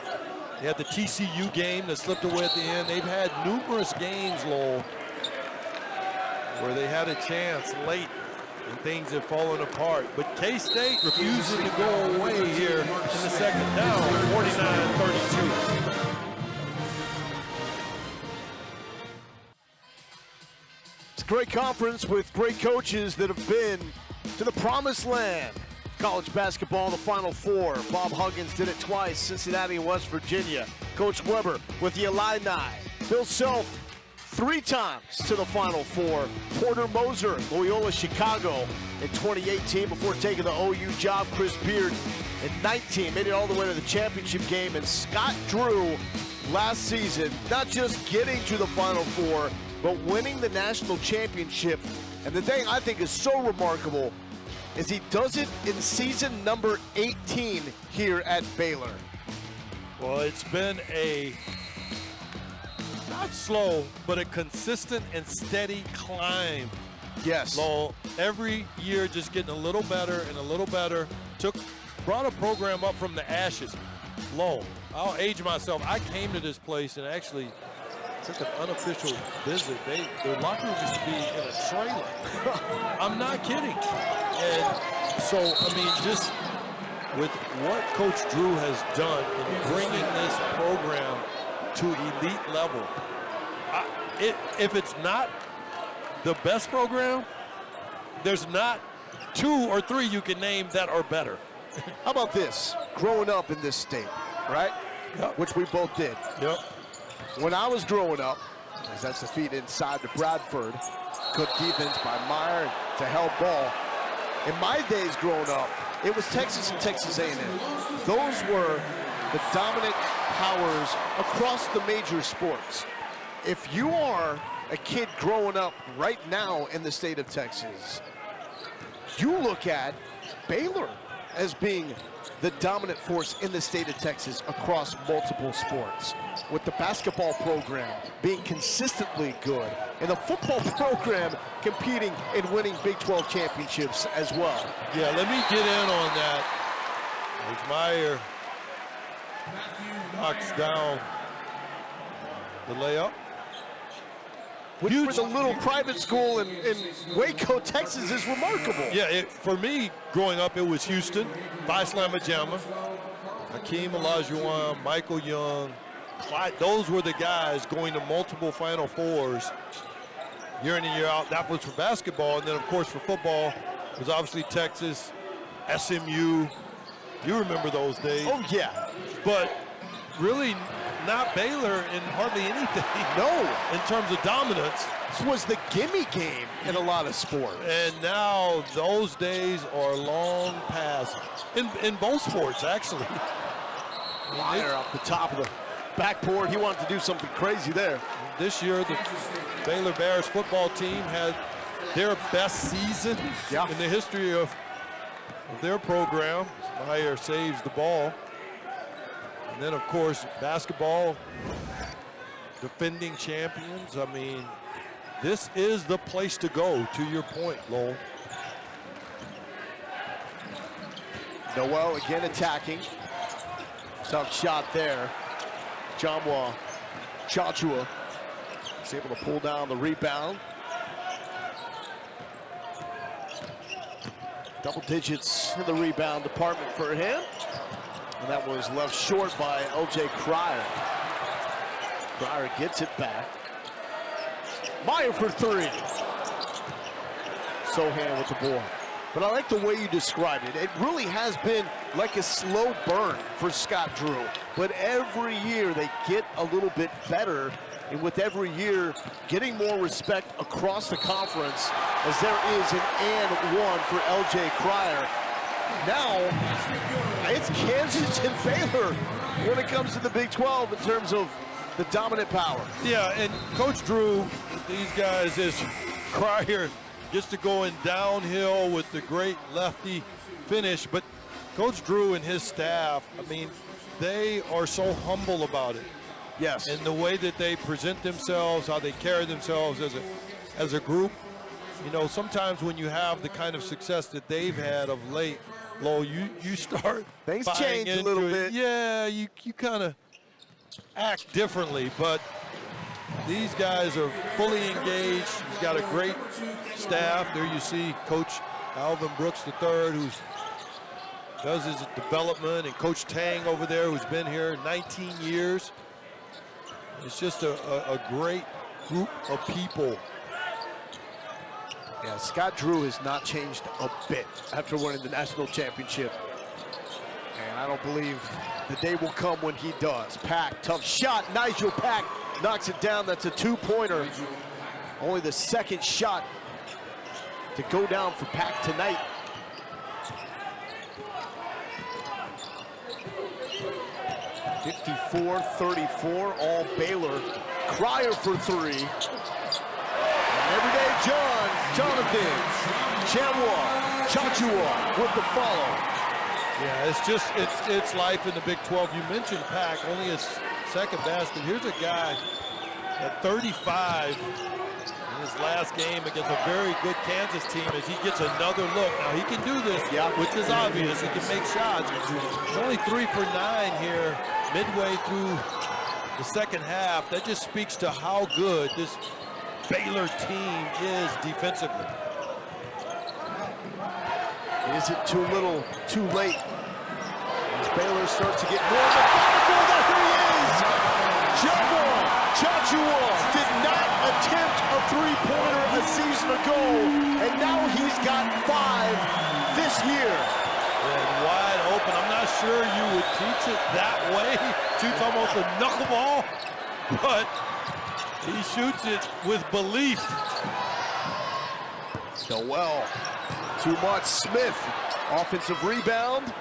They had the TCU game that slipped away at the end. They've had numerous games, Lowell, where they had a chance late and things have fallen apart. But K-State refusing to go away here in the second down, 49-32. It's a great conference with great coaches that have been to the promised land. College basketball, the Final Four. Bob Huggins did it twice, Cincinnati and West Virginia. Coach Weber with the Illini. Bill Self 3 times to the Final Four. Porter Moser, Loyola Chicago in 2018 before taking the OU job. Chris Beard in 19 made it all the way to the championship game. And Scott Drew last season, not just getting to the Final Four, but winning the national championship. And the thing I think is so remarkable is he does it in season number 18 here at Baylor. Well, it's been a not slow, but a consistent and steady climb. Yes. Lowell, every year just getting a little better and a little better. Brought a program up from the ashes. Lowell, I'll age myself. I came to this place and actually took an unofficial visit. Their locker room used to be in a trailer. I'm not kidding. And so, I mean, just with what Coach Drew has done in bringing this program to elite level, if it's not the best program, there's not 2 or 3 you can name that are better. How about this? Growing up in this state, right? Yep. Which we both did. Yep. when I was growing up, as that's the feed inside to Bradford, good defense by Meyer to held ball. In my days growing up, it was Texas and Texas A&M. Those were the dominant powers across the major sports. If you are a kid growing up right now in the state of Texas, you look at Baylor as being the dominant force in the state of Texas across multiple sports, with the basketball program being consistently good and the football program competing and winning Big 12 championships as well. Yeah, let me get in on that. As Meyer knocks down the layup. Which for the little private school in Waco, Texas is remarkable. Yeah, for me, growing up, it was Houston, Tchatchoua, Hakeem Olajuwon, Michael Young, Clyde. Those were the guys going to multiple Final Fours year in and year out. That was for basketball. And then, of course, for football, it was obviously Texas, SMU. You remember those days. Oh, yeah. But really not Baylor in hardly anything. No. In terms of dominance. This was the gimme game in a lot of sports. And now those days are long past. In both sports, actually. Meyer off the top of the backboard. He wanted to do something crazy there. This year, the Baylor Bears football team had their best season in the history of their program. Meyer saves the ball. And then, of course, basketball, defending champions. I mean, this is the place to go, to your point, Lowell. Noel again attacking. Tough shot there. Tchamwa, Tchatchoua is able to pull down the rebound. Double digits in the rebound department for him. And that was left short by LJ Cryer. Cryer gets it back. Meyer for three. Sohan with the ball. But I like the way you described it. It really has been like a slow burn for Scott Drew. But every year they get a little bit better. And with every year getting more respect across the conference, as there is an and one for LJ Cryer. Now, it's Kansas and Baylor when it comes to the Big 12 in terms of the dominant power. Yeah, and Coach Drew, these guys, is Cryer gets to going downhill with the great lefty finish. But Coach Drew and his staff, I mean, they are so humble about it. Yes. And the way that they present themselves, how they carry themselves as a group. You know, sometimes when you have the kind of success that they've had of late, Lowell, you start things change a little bit. Yeah, you kind of act differently, but these guys are fully engaged. He's got a great staff. There you see Coach Alvin Brooks III, who does his development, and Coach Tang over there, who's been here 19 years. It's just a great group of people. Yeah, Scott Drew has not changed a bit after winning the national championship. And I don't believe the day will come when he does. Pack, tough shot. Nigel Pack knocks it down. That's a two-pointer. Only the second shot to go down for Pack tonight. (54-34), all Baylor. Cryer for three. Everyday Jonathan Tchatchoua with the follow. Yeah, it's life in the Big 12. You mentioned Pack, only his second basket. Here's a guy at 35 in his last game against a very good Kansas team as he gets another look. Now he can do this, which is obvious. He can make shots. He's only 3 for 9 here midway through the second half. That just speaks to how good this Baylor team is defensively. Is it too little, too late? As Baylor starts to get more methodical, there he is! Tchatchoua did not attempt a three-pointer a season ago, and now he's got 5 this year. And wide open. I'm not sure you would teach it that way. Shoots almost a knuckleball. but he shoots it with belief. Noel, too much. Smith, offensive rebound.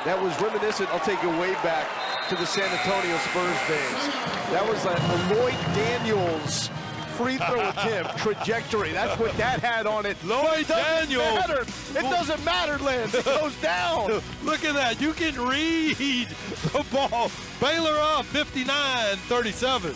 That was reminiscent, I'll take it way back to the San Antonio Spurs days. That was a Lloyd Daniels free throw attempt trajectory. That's what that had on it. Lloyd Daniels. It doesn't matter, Lance. It goes down. Look at that. You can read the ball. Baylor up 59-37.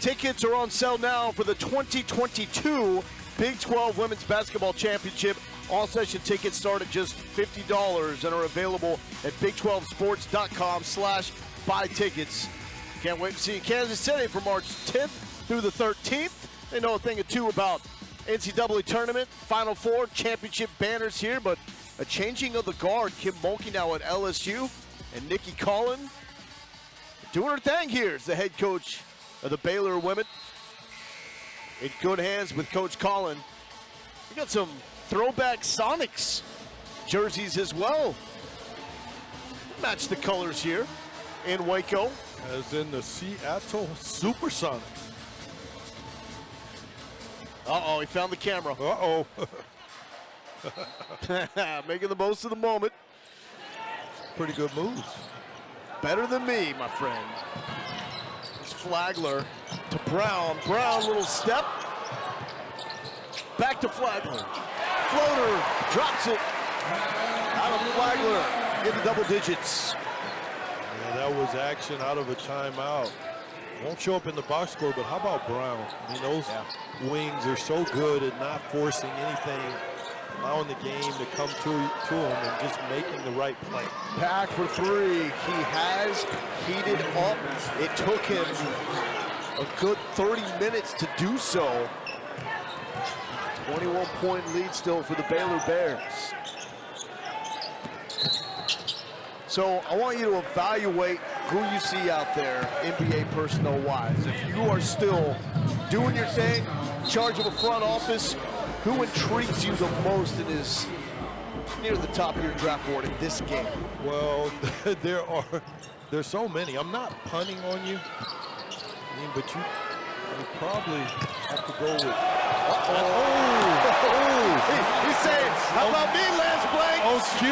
Tickets are on sale now for the 2022 Big 12 Women's Basketball Championship. All session tickets start at just $50 and are available at big12sports.com/buy tickets. Can't wait to see you in Kansas City from March 10th through the 13th. They know a thing or two about NCAA tournament, Final Four, championship banners here, but a changing of the guard. Kim Mulkey now at LSU, and Nikki Collin doing her thing here as the head coach of the Baylor women. In good hands with Coach Collin. We got some throwback Sonics jerseys as well. Match the colors here in Waco. As in the Seattle Supersonics. Uh-oh, he found the camera. Uh-oh. Making the most of the moment. Pretty good moves. Better than me, my friend. It's Flagler to Brown. Brown, little step. Back to Flagler. Floater, drops it. Out of Flagler into double digits. Yeah, that was action out of a timeout. Won't show up in the box score, but how about Brown? I mean, those wings are so good at not forcing anything, allowing the game to come to him and just making the right play. Pack for three. He has heated up. It took him a good 30 minutes to do so. 21-point lead still for the Baylor Bears. So I want you to evaluate who you see out there NBA personnel-wise. If you are still doing your thing, in charge of a front office, who intrigues you the most and is near the top of your draft board in this game? Well, there's so many. I'm not punting on you. I mean, but you probably have to go with. He's saying, how about me, Lance Blank? Oh, Q. I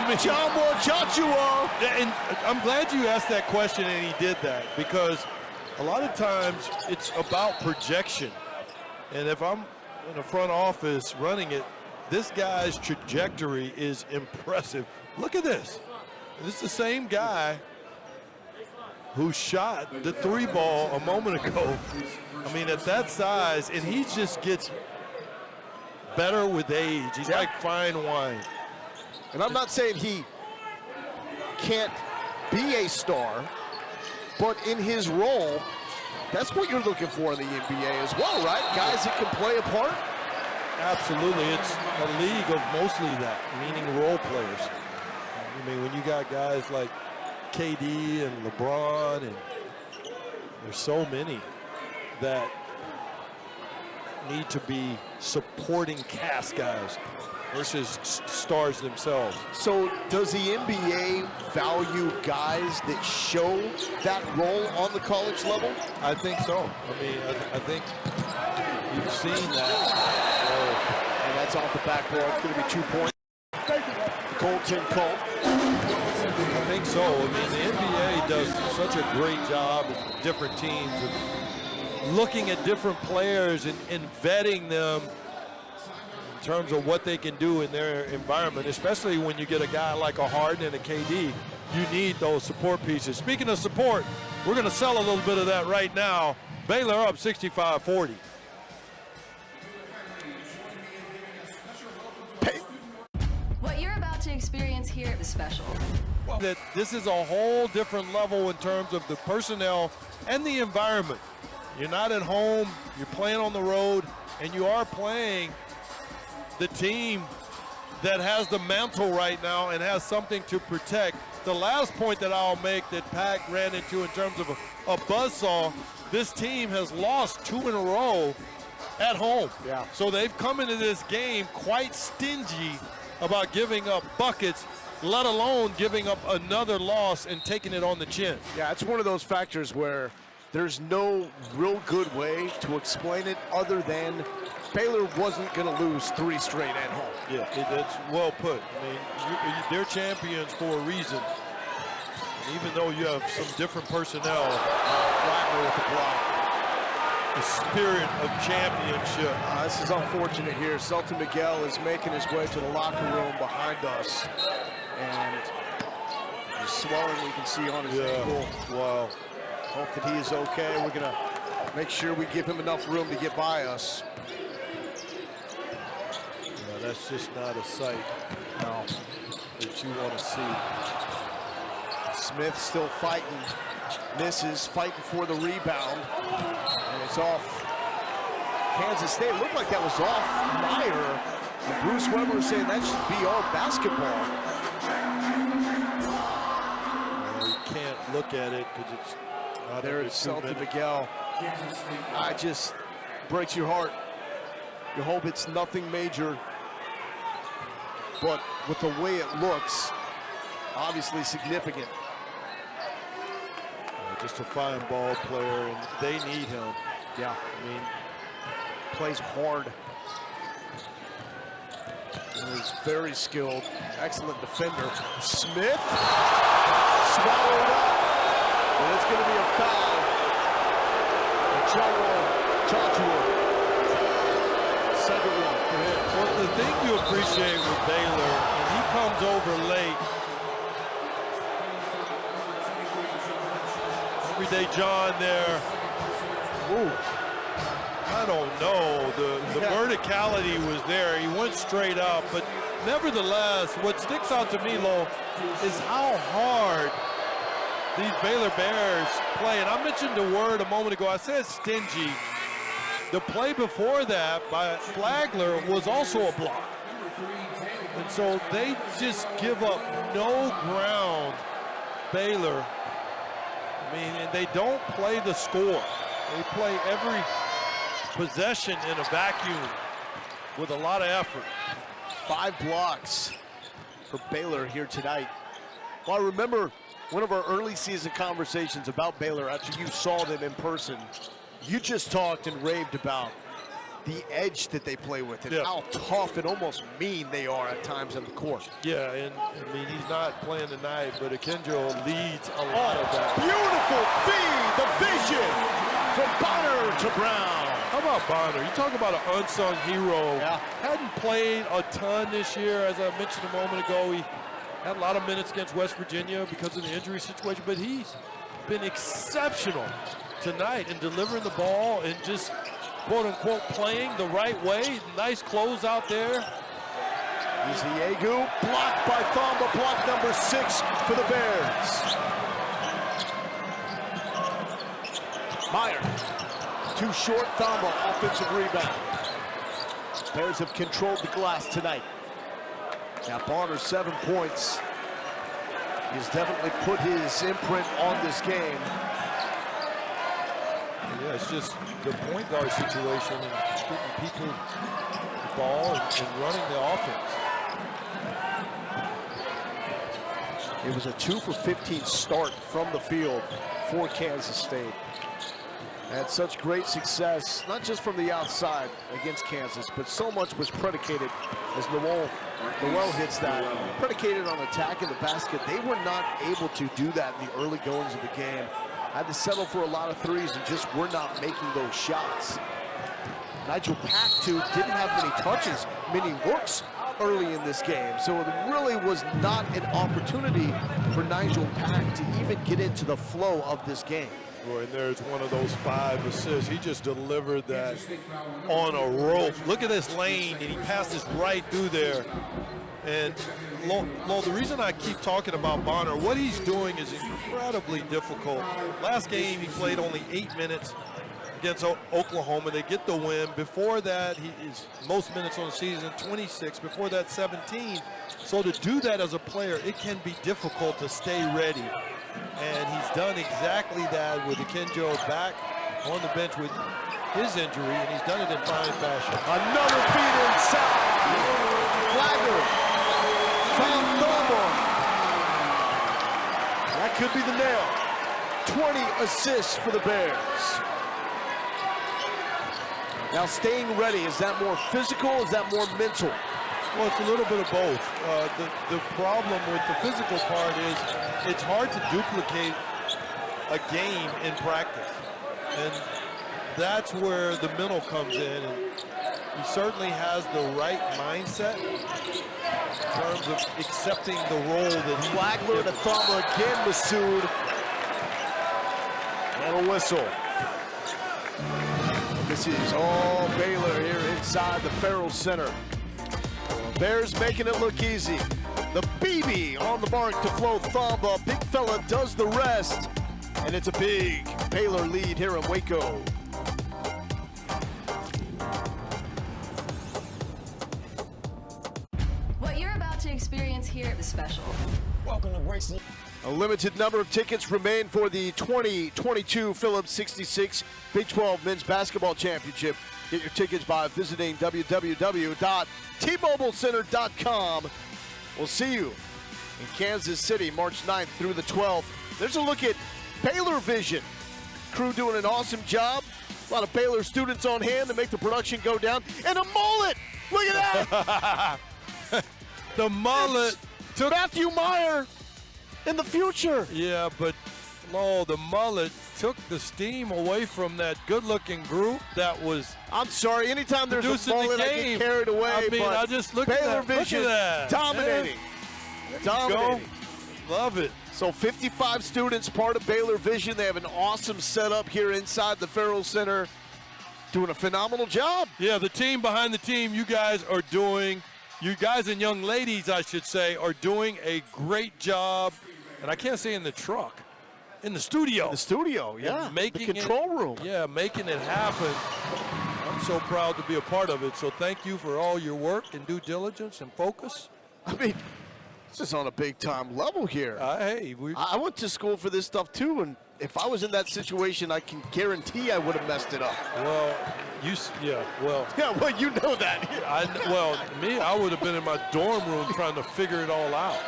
mean, Tchatchoua. And I'm glad you asked that question and he did that, because a lot of times it's about projection. And if I'm in the front office running it, this guy's trajectory is impressive. Look at this. This is the same guy who shot the three ball a moment ago. I mean, at that size, and he just gets better with age. He's like fine wine. And I'm not saying he can't be a star, but in his role, that's what you're looking for in the NBA as well, right? Guys that can play a part? Absolutely. It's a league of mostly that, meaning role players. I mean, when you got guys like KD and LeBron, and there's so many that need to be supporting cast guys versus stars themselves. So does the NBA value guys that show that role on the college level? I think so. I mean, I think you've seen that. And that's off the backboard. It's going to be 2 points. Colton Colt. I think so. I mean, the NBA does such a great job with different teams of looking at different players and vetting them in terms of what they can do in their environment, especially when you get a guy like a Harden and a KD. You need those support pieces. Speaking of support, we're going to sell a little bit of that right now. Baylor up 65-40. What you're about to experience here is special. That this is a whole different level in terms of the personnel and the environment. You're not at home, you're playing on the road, and you are playing the team that has the mantle right now and has something to protect. The last point that I'll make that Pac ran into in terms of a buzzsaw, this team has lost 2 in a row at home. So they've come into this game quite stingy about giving up buckets. let alone giving up another loss and taking it on the chin. Yeah, it's one of those factors where there's no real good way to explain it other than Baylor wasn't going to lose 3 straight at home. Yeah, that's well put. I mean, they're champions for a reason. And even though you have some different personnel, Flagler with the block. the spirit of championship. This is unfortunate here. Selton Miguel is making his way to the locker room behind us. And the swelling we can see on his ankle. Wow. Hope that he is okay. We're going to make sure we give him enough room to get by us. Yeah, that's just not a sight that you want to see. Smith still fighting. Misses, fighting for the rebound. And it's off Kansas State. It looked like that was off Meyer. And Bruce Weber was saying that should be all basketball. Well, you can't look at it because it's not. There is Selton Miguel. I just breaks your heart. You hope it's nothing major. But with the way it looks, obviously significant. Just a fine ball player, and they need him. Yeah, I mean, plays hard. He's very skilled, excellent defender. Smith, swallowed up, and it's going to be a foul. Tchatchoua, second one. Well, the thing you appreciate with Baylor, when he comes over late, Everyday John there. Ooh. I don't know. The verticality was there. He went straight up, but nevertheless, what sticks out to me, Lo, is how hard these Baylor Bears play. And I mentioned the word a moment ago. I said stingy. The play before that by Flagler was also a block. And so they just give up no ground, Baylor. I mean, and they don't play the score. They play every possession in a vacuum with a lot of effort. 5 blocks for Baylor here tonight. Well, I remember one of our early season conversations about Baylor after you saw them in person. You just talked and raved about the edge that they play with and how tough and almost mean they are at times on the court. Yeah, and I mean, he's not playing tonight, but Kendall leads a lot of that. Beautiful feed, the vision from Bonner to Brown. How about Bonner? You talk about an unsung hero. Yeah. Hadn't played a ton this year, as I mentioned a moment ago. He had a lot of minutes against West Virginia because of the injury situation, but he's been exceptional tonight in delivering the ball and just quote-unquote playing the right way. Nice close out there. Iziegu blocked by Thamba, block number 6 for the Bears. Meyer, too short, Thamba, offensive rebound. Bears have controlled the glass tonight. Now Bonner, 7 points. He's definitely put his imprint on this game. Yeah, it's just the point guard situation and getting people the ball and running the offense. It was a 2 for 15 start from the field for Kansas State. Had such great success, not just from the outside against Kansas, but so much was predicated, as Noel hits that, predicated on attacking the basket. They were not able to do that in the early goings of the game. Had to settle for a lot of threes and just were not making those shots. Nigel Pack, too, didn't have many touches, many looks early in this game. So it really was not an opportunity for Nigel Pack to even get into the flow of this game. Boy, and there's one of those 5 assists. He just delivered that on a rope. Look at this lane, and he passes right through there. And Lo, the reason I keep talking about Bonner, what he's doing is incredibly difficult. Last game, he played only 8 minutes against Oklahoma. They get the win. Before that, he is most minutes on the season, 26. Before that, 17. So to do that as a player, it can be difficult to stay ready. And he's done exactly that with Kendall back on the bench with his injury, and he's done it in fine fashion. Another feed inside. Flagler found Thamba. That could be the nail. 20 assists for the Bears. Now staying ready, is that more physical, is that more mental? Well, it's a little bit of both. The problem with the physical part is it's hard to duplicate a game in practice. And that's where the mental comes in. And he certainly has the right mindset in terms of accepting the role that he Flagler to Tchamwa again, Masood. And a whistle. This is all Baylor here inside the Ferrell Center. Bears making it look easy. The BB on the mark to Flo Tchamwa. Big fella does the rest. And it's a big Baylor lead here in Waco. What you're about to experience here is special. Welcome to Gracie. A limited number of tickets remain for the 2022 Phillips 66 Big 12 Men's Basketball Championship. Get your tickets by visiting www.tmobilecenter.com. We'll see you in Kansas City, March 9th through the 12th. There's a look at Baylor Vision. Crew doing an awesome job. A lot of Baylor students on hand to make the production go down. And a mullet! Look at that! The mullet took Matthew Meyer in the future. Yeah, but no, the mullet took the steam away from that good-looking group that was. I'm sorry, anytime there's a producing the mullet, I game. get carried away. I mean, but I just look at Baylor that. Vision Look at that. dominating. Dominating. Go. Love it. So 55 students, part of Baylor Vision. They have an awesome setup here inside the Ferrell Center. Doing a phenomenal job. Yeah, the team behind the team, you guys are doing, you guys and young ladies, I should say, are doing a great job. And I can't say in the truck, in the studio. The studio, yeah. Making the control room. Yeah, making it happen. I'm so proud to be a part of it. So thank you for all your work and due diligence and focus. I mean, this is on a big time level here. Hey, I went to school for this stuff too, and if I was in that situation, I can guarantee I would have messed it up. well, yeah, well, you know that. I would have been in my dorm room trying to figure it all out.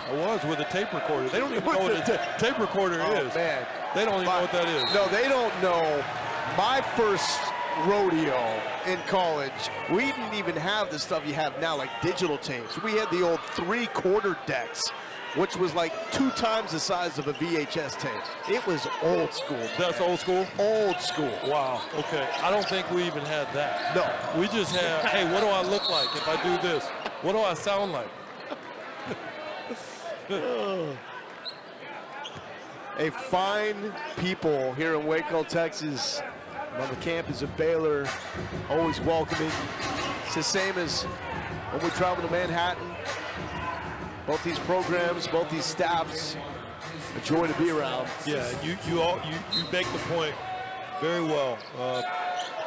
I was with a tape recorder. They don't even know what a tape recorder is. Man. They don't even know what that is. No, they don't know. My first rodeo in college, we didn't even have the stuff you have now, like digital tapes. We had the old 3/4 decks, which was like 2 times the size of a VHS tape. It was old school. That's old school? Old school. Wow, okay. I don't think we even had that. No. We just had, hey, what do I look like if I do this? What do I sound like? A fine people here in Waco, Texas, on the campus of Baylor, always welcoming. It's the same as when we travel to Manhattan. Both these programs, both these staffs, a joy to be around. Yeah, you make the point very well.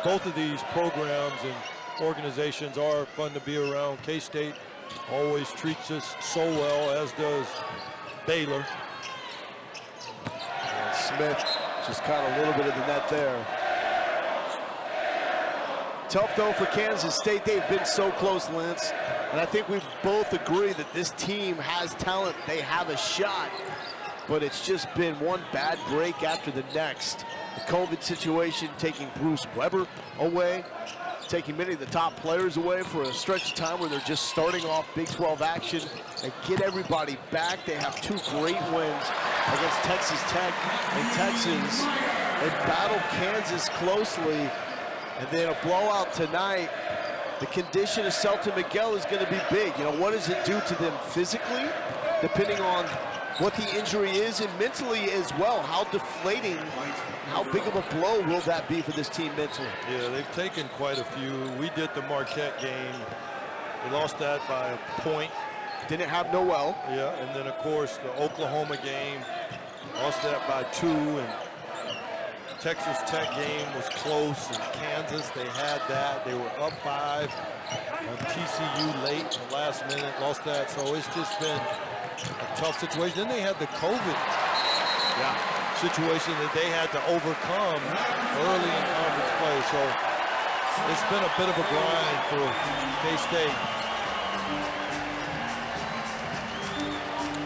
Both of these programs and organizations are fun to be around. K-State always treats us so well, as does Baylor. And Smith just caught a little bit of the net there. Tough though for Kansas State. They've been so close, Lance. And I think we both agree that this team has talent. They have a shot. But it's just been one bad break after the next. The COVID situation taking Bruce Weber away, taking many of the top players away for a stretch of time where they're just starting off Big 12 action and get everybody back. They have 2 great wins against Texas Tech and Texas. They battled Kansas closely, and then a blowout tonight. The condition of Selton Miguel is going to be big. You know, what does it do to them physically, depending on what the injury is, and mentally as well? How deflating, how big of a blow will that be for this team mentally? Yeah, they've taken quite a few. We did the Marquette game. We lost that by a point. Didn't have Noel. Yeah, and then, of course, the Oklahoma game. Lost that by 2, and Texas Tech game was close. In Kansas, they had that. They were up 5 on TCU late in the last minute. Lost that, so it's just been a tough situation. Then they had the COVID situation that they had to overcome early in conference play. So it's been a bit of a grind for K-State.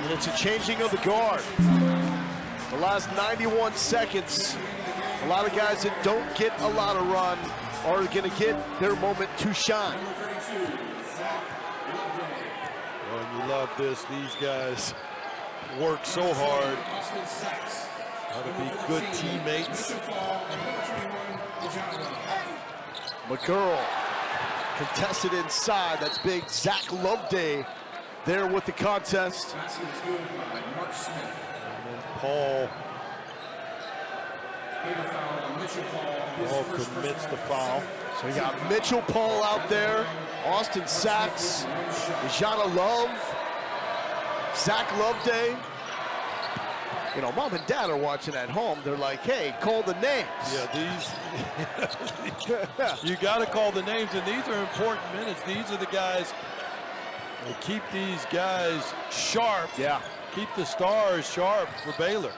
And it's a changing of the guard. The last 91 seconds, a lot of guys that don't get a lot of run are going to get their moment to shine. Well, you love this. These guys work so hard. How to be good teammates. McGurl contested inside. That's big. Zach Loveday there with the contest. And then Paul commits the foul. So you got Mitchell Paul out there, Austin Sachs, Jana Love, Zach Loveday. You know, mom and dad are watching at home. They're like, hey, call the names. Yeah, these, you got to call the names, and these are important minutes. These are the guys who keep these guys sharp. Yeah. Keep the stars sharp for Baylor.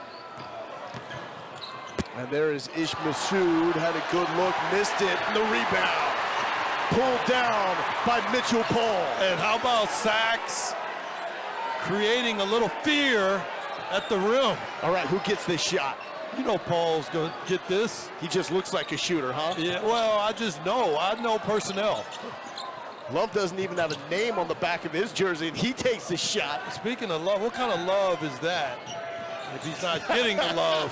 And there is Ish Masood, had a good look, missed it, and the rebound. Pulled down by Mitchell Paul. And how about Sachs creating a little fear at the rim? All right, who gets this shot? You know Paul's going to get this. He just looks like a shooter, huh? Yeah, well, I just know. I know personnel. Love doesn't even have a name on the back of his jersey, and he takes the shot. Speaking of love, what kind of love is that? If he's not getting the love.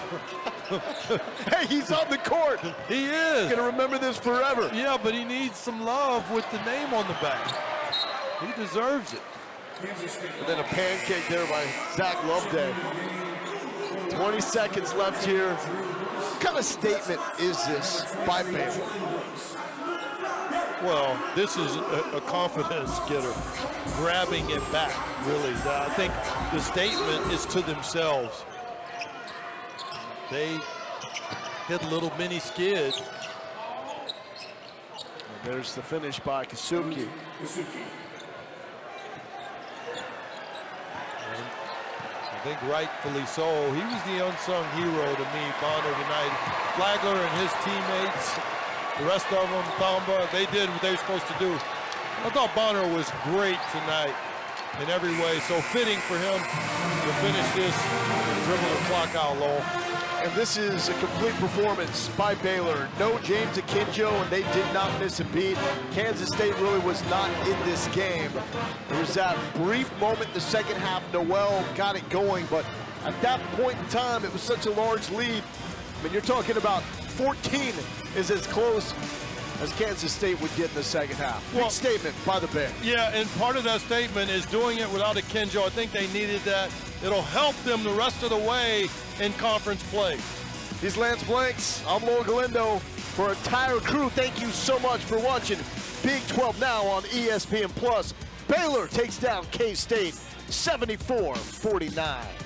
Hey, he's on the court. He is. Gonna remember this forever. Yeah, but he needs some love with the name on the back. He deserves it. And then a pancake there by Zach Loveday. 20 seconds left here. What kind of statement is this by Baylor? Well, this is a confidence getter, grabbing it back, really. I think the statement is to themselves. They hit a little mini skid. And there's the finish by Kasuki. I think rightfully so. He was the unsung hero to me, Bonner, tonight. Flagler and his teammates, the rest of them, Thamba, they did what they were supposed to do. I thought Bonner was great tonight in every way, so fitting for him to finish this and dribble the clock out low. And this is a complete performance by Baylor. No James Akinjo, and they did not miss a beat. Kansas State really was not in this game. There was that brief moment in the second half. Noel got it going, but at that point in time, it was such a large lead. I mean, you're talking about 14 is as close as Kansas State would get in the second half. Big statement by the Bears. Yeah, and part of that statement is doing it without Akinjo. I think they needed that. It'll help them the rest of the way in conference play. He's Lance Blanks. I'm Lowell Galindo. For our entire crew, thank you so much for watching Big 12 Now on ESPN+. Baylor takes down K-State 74-49.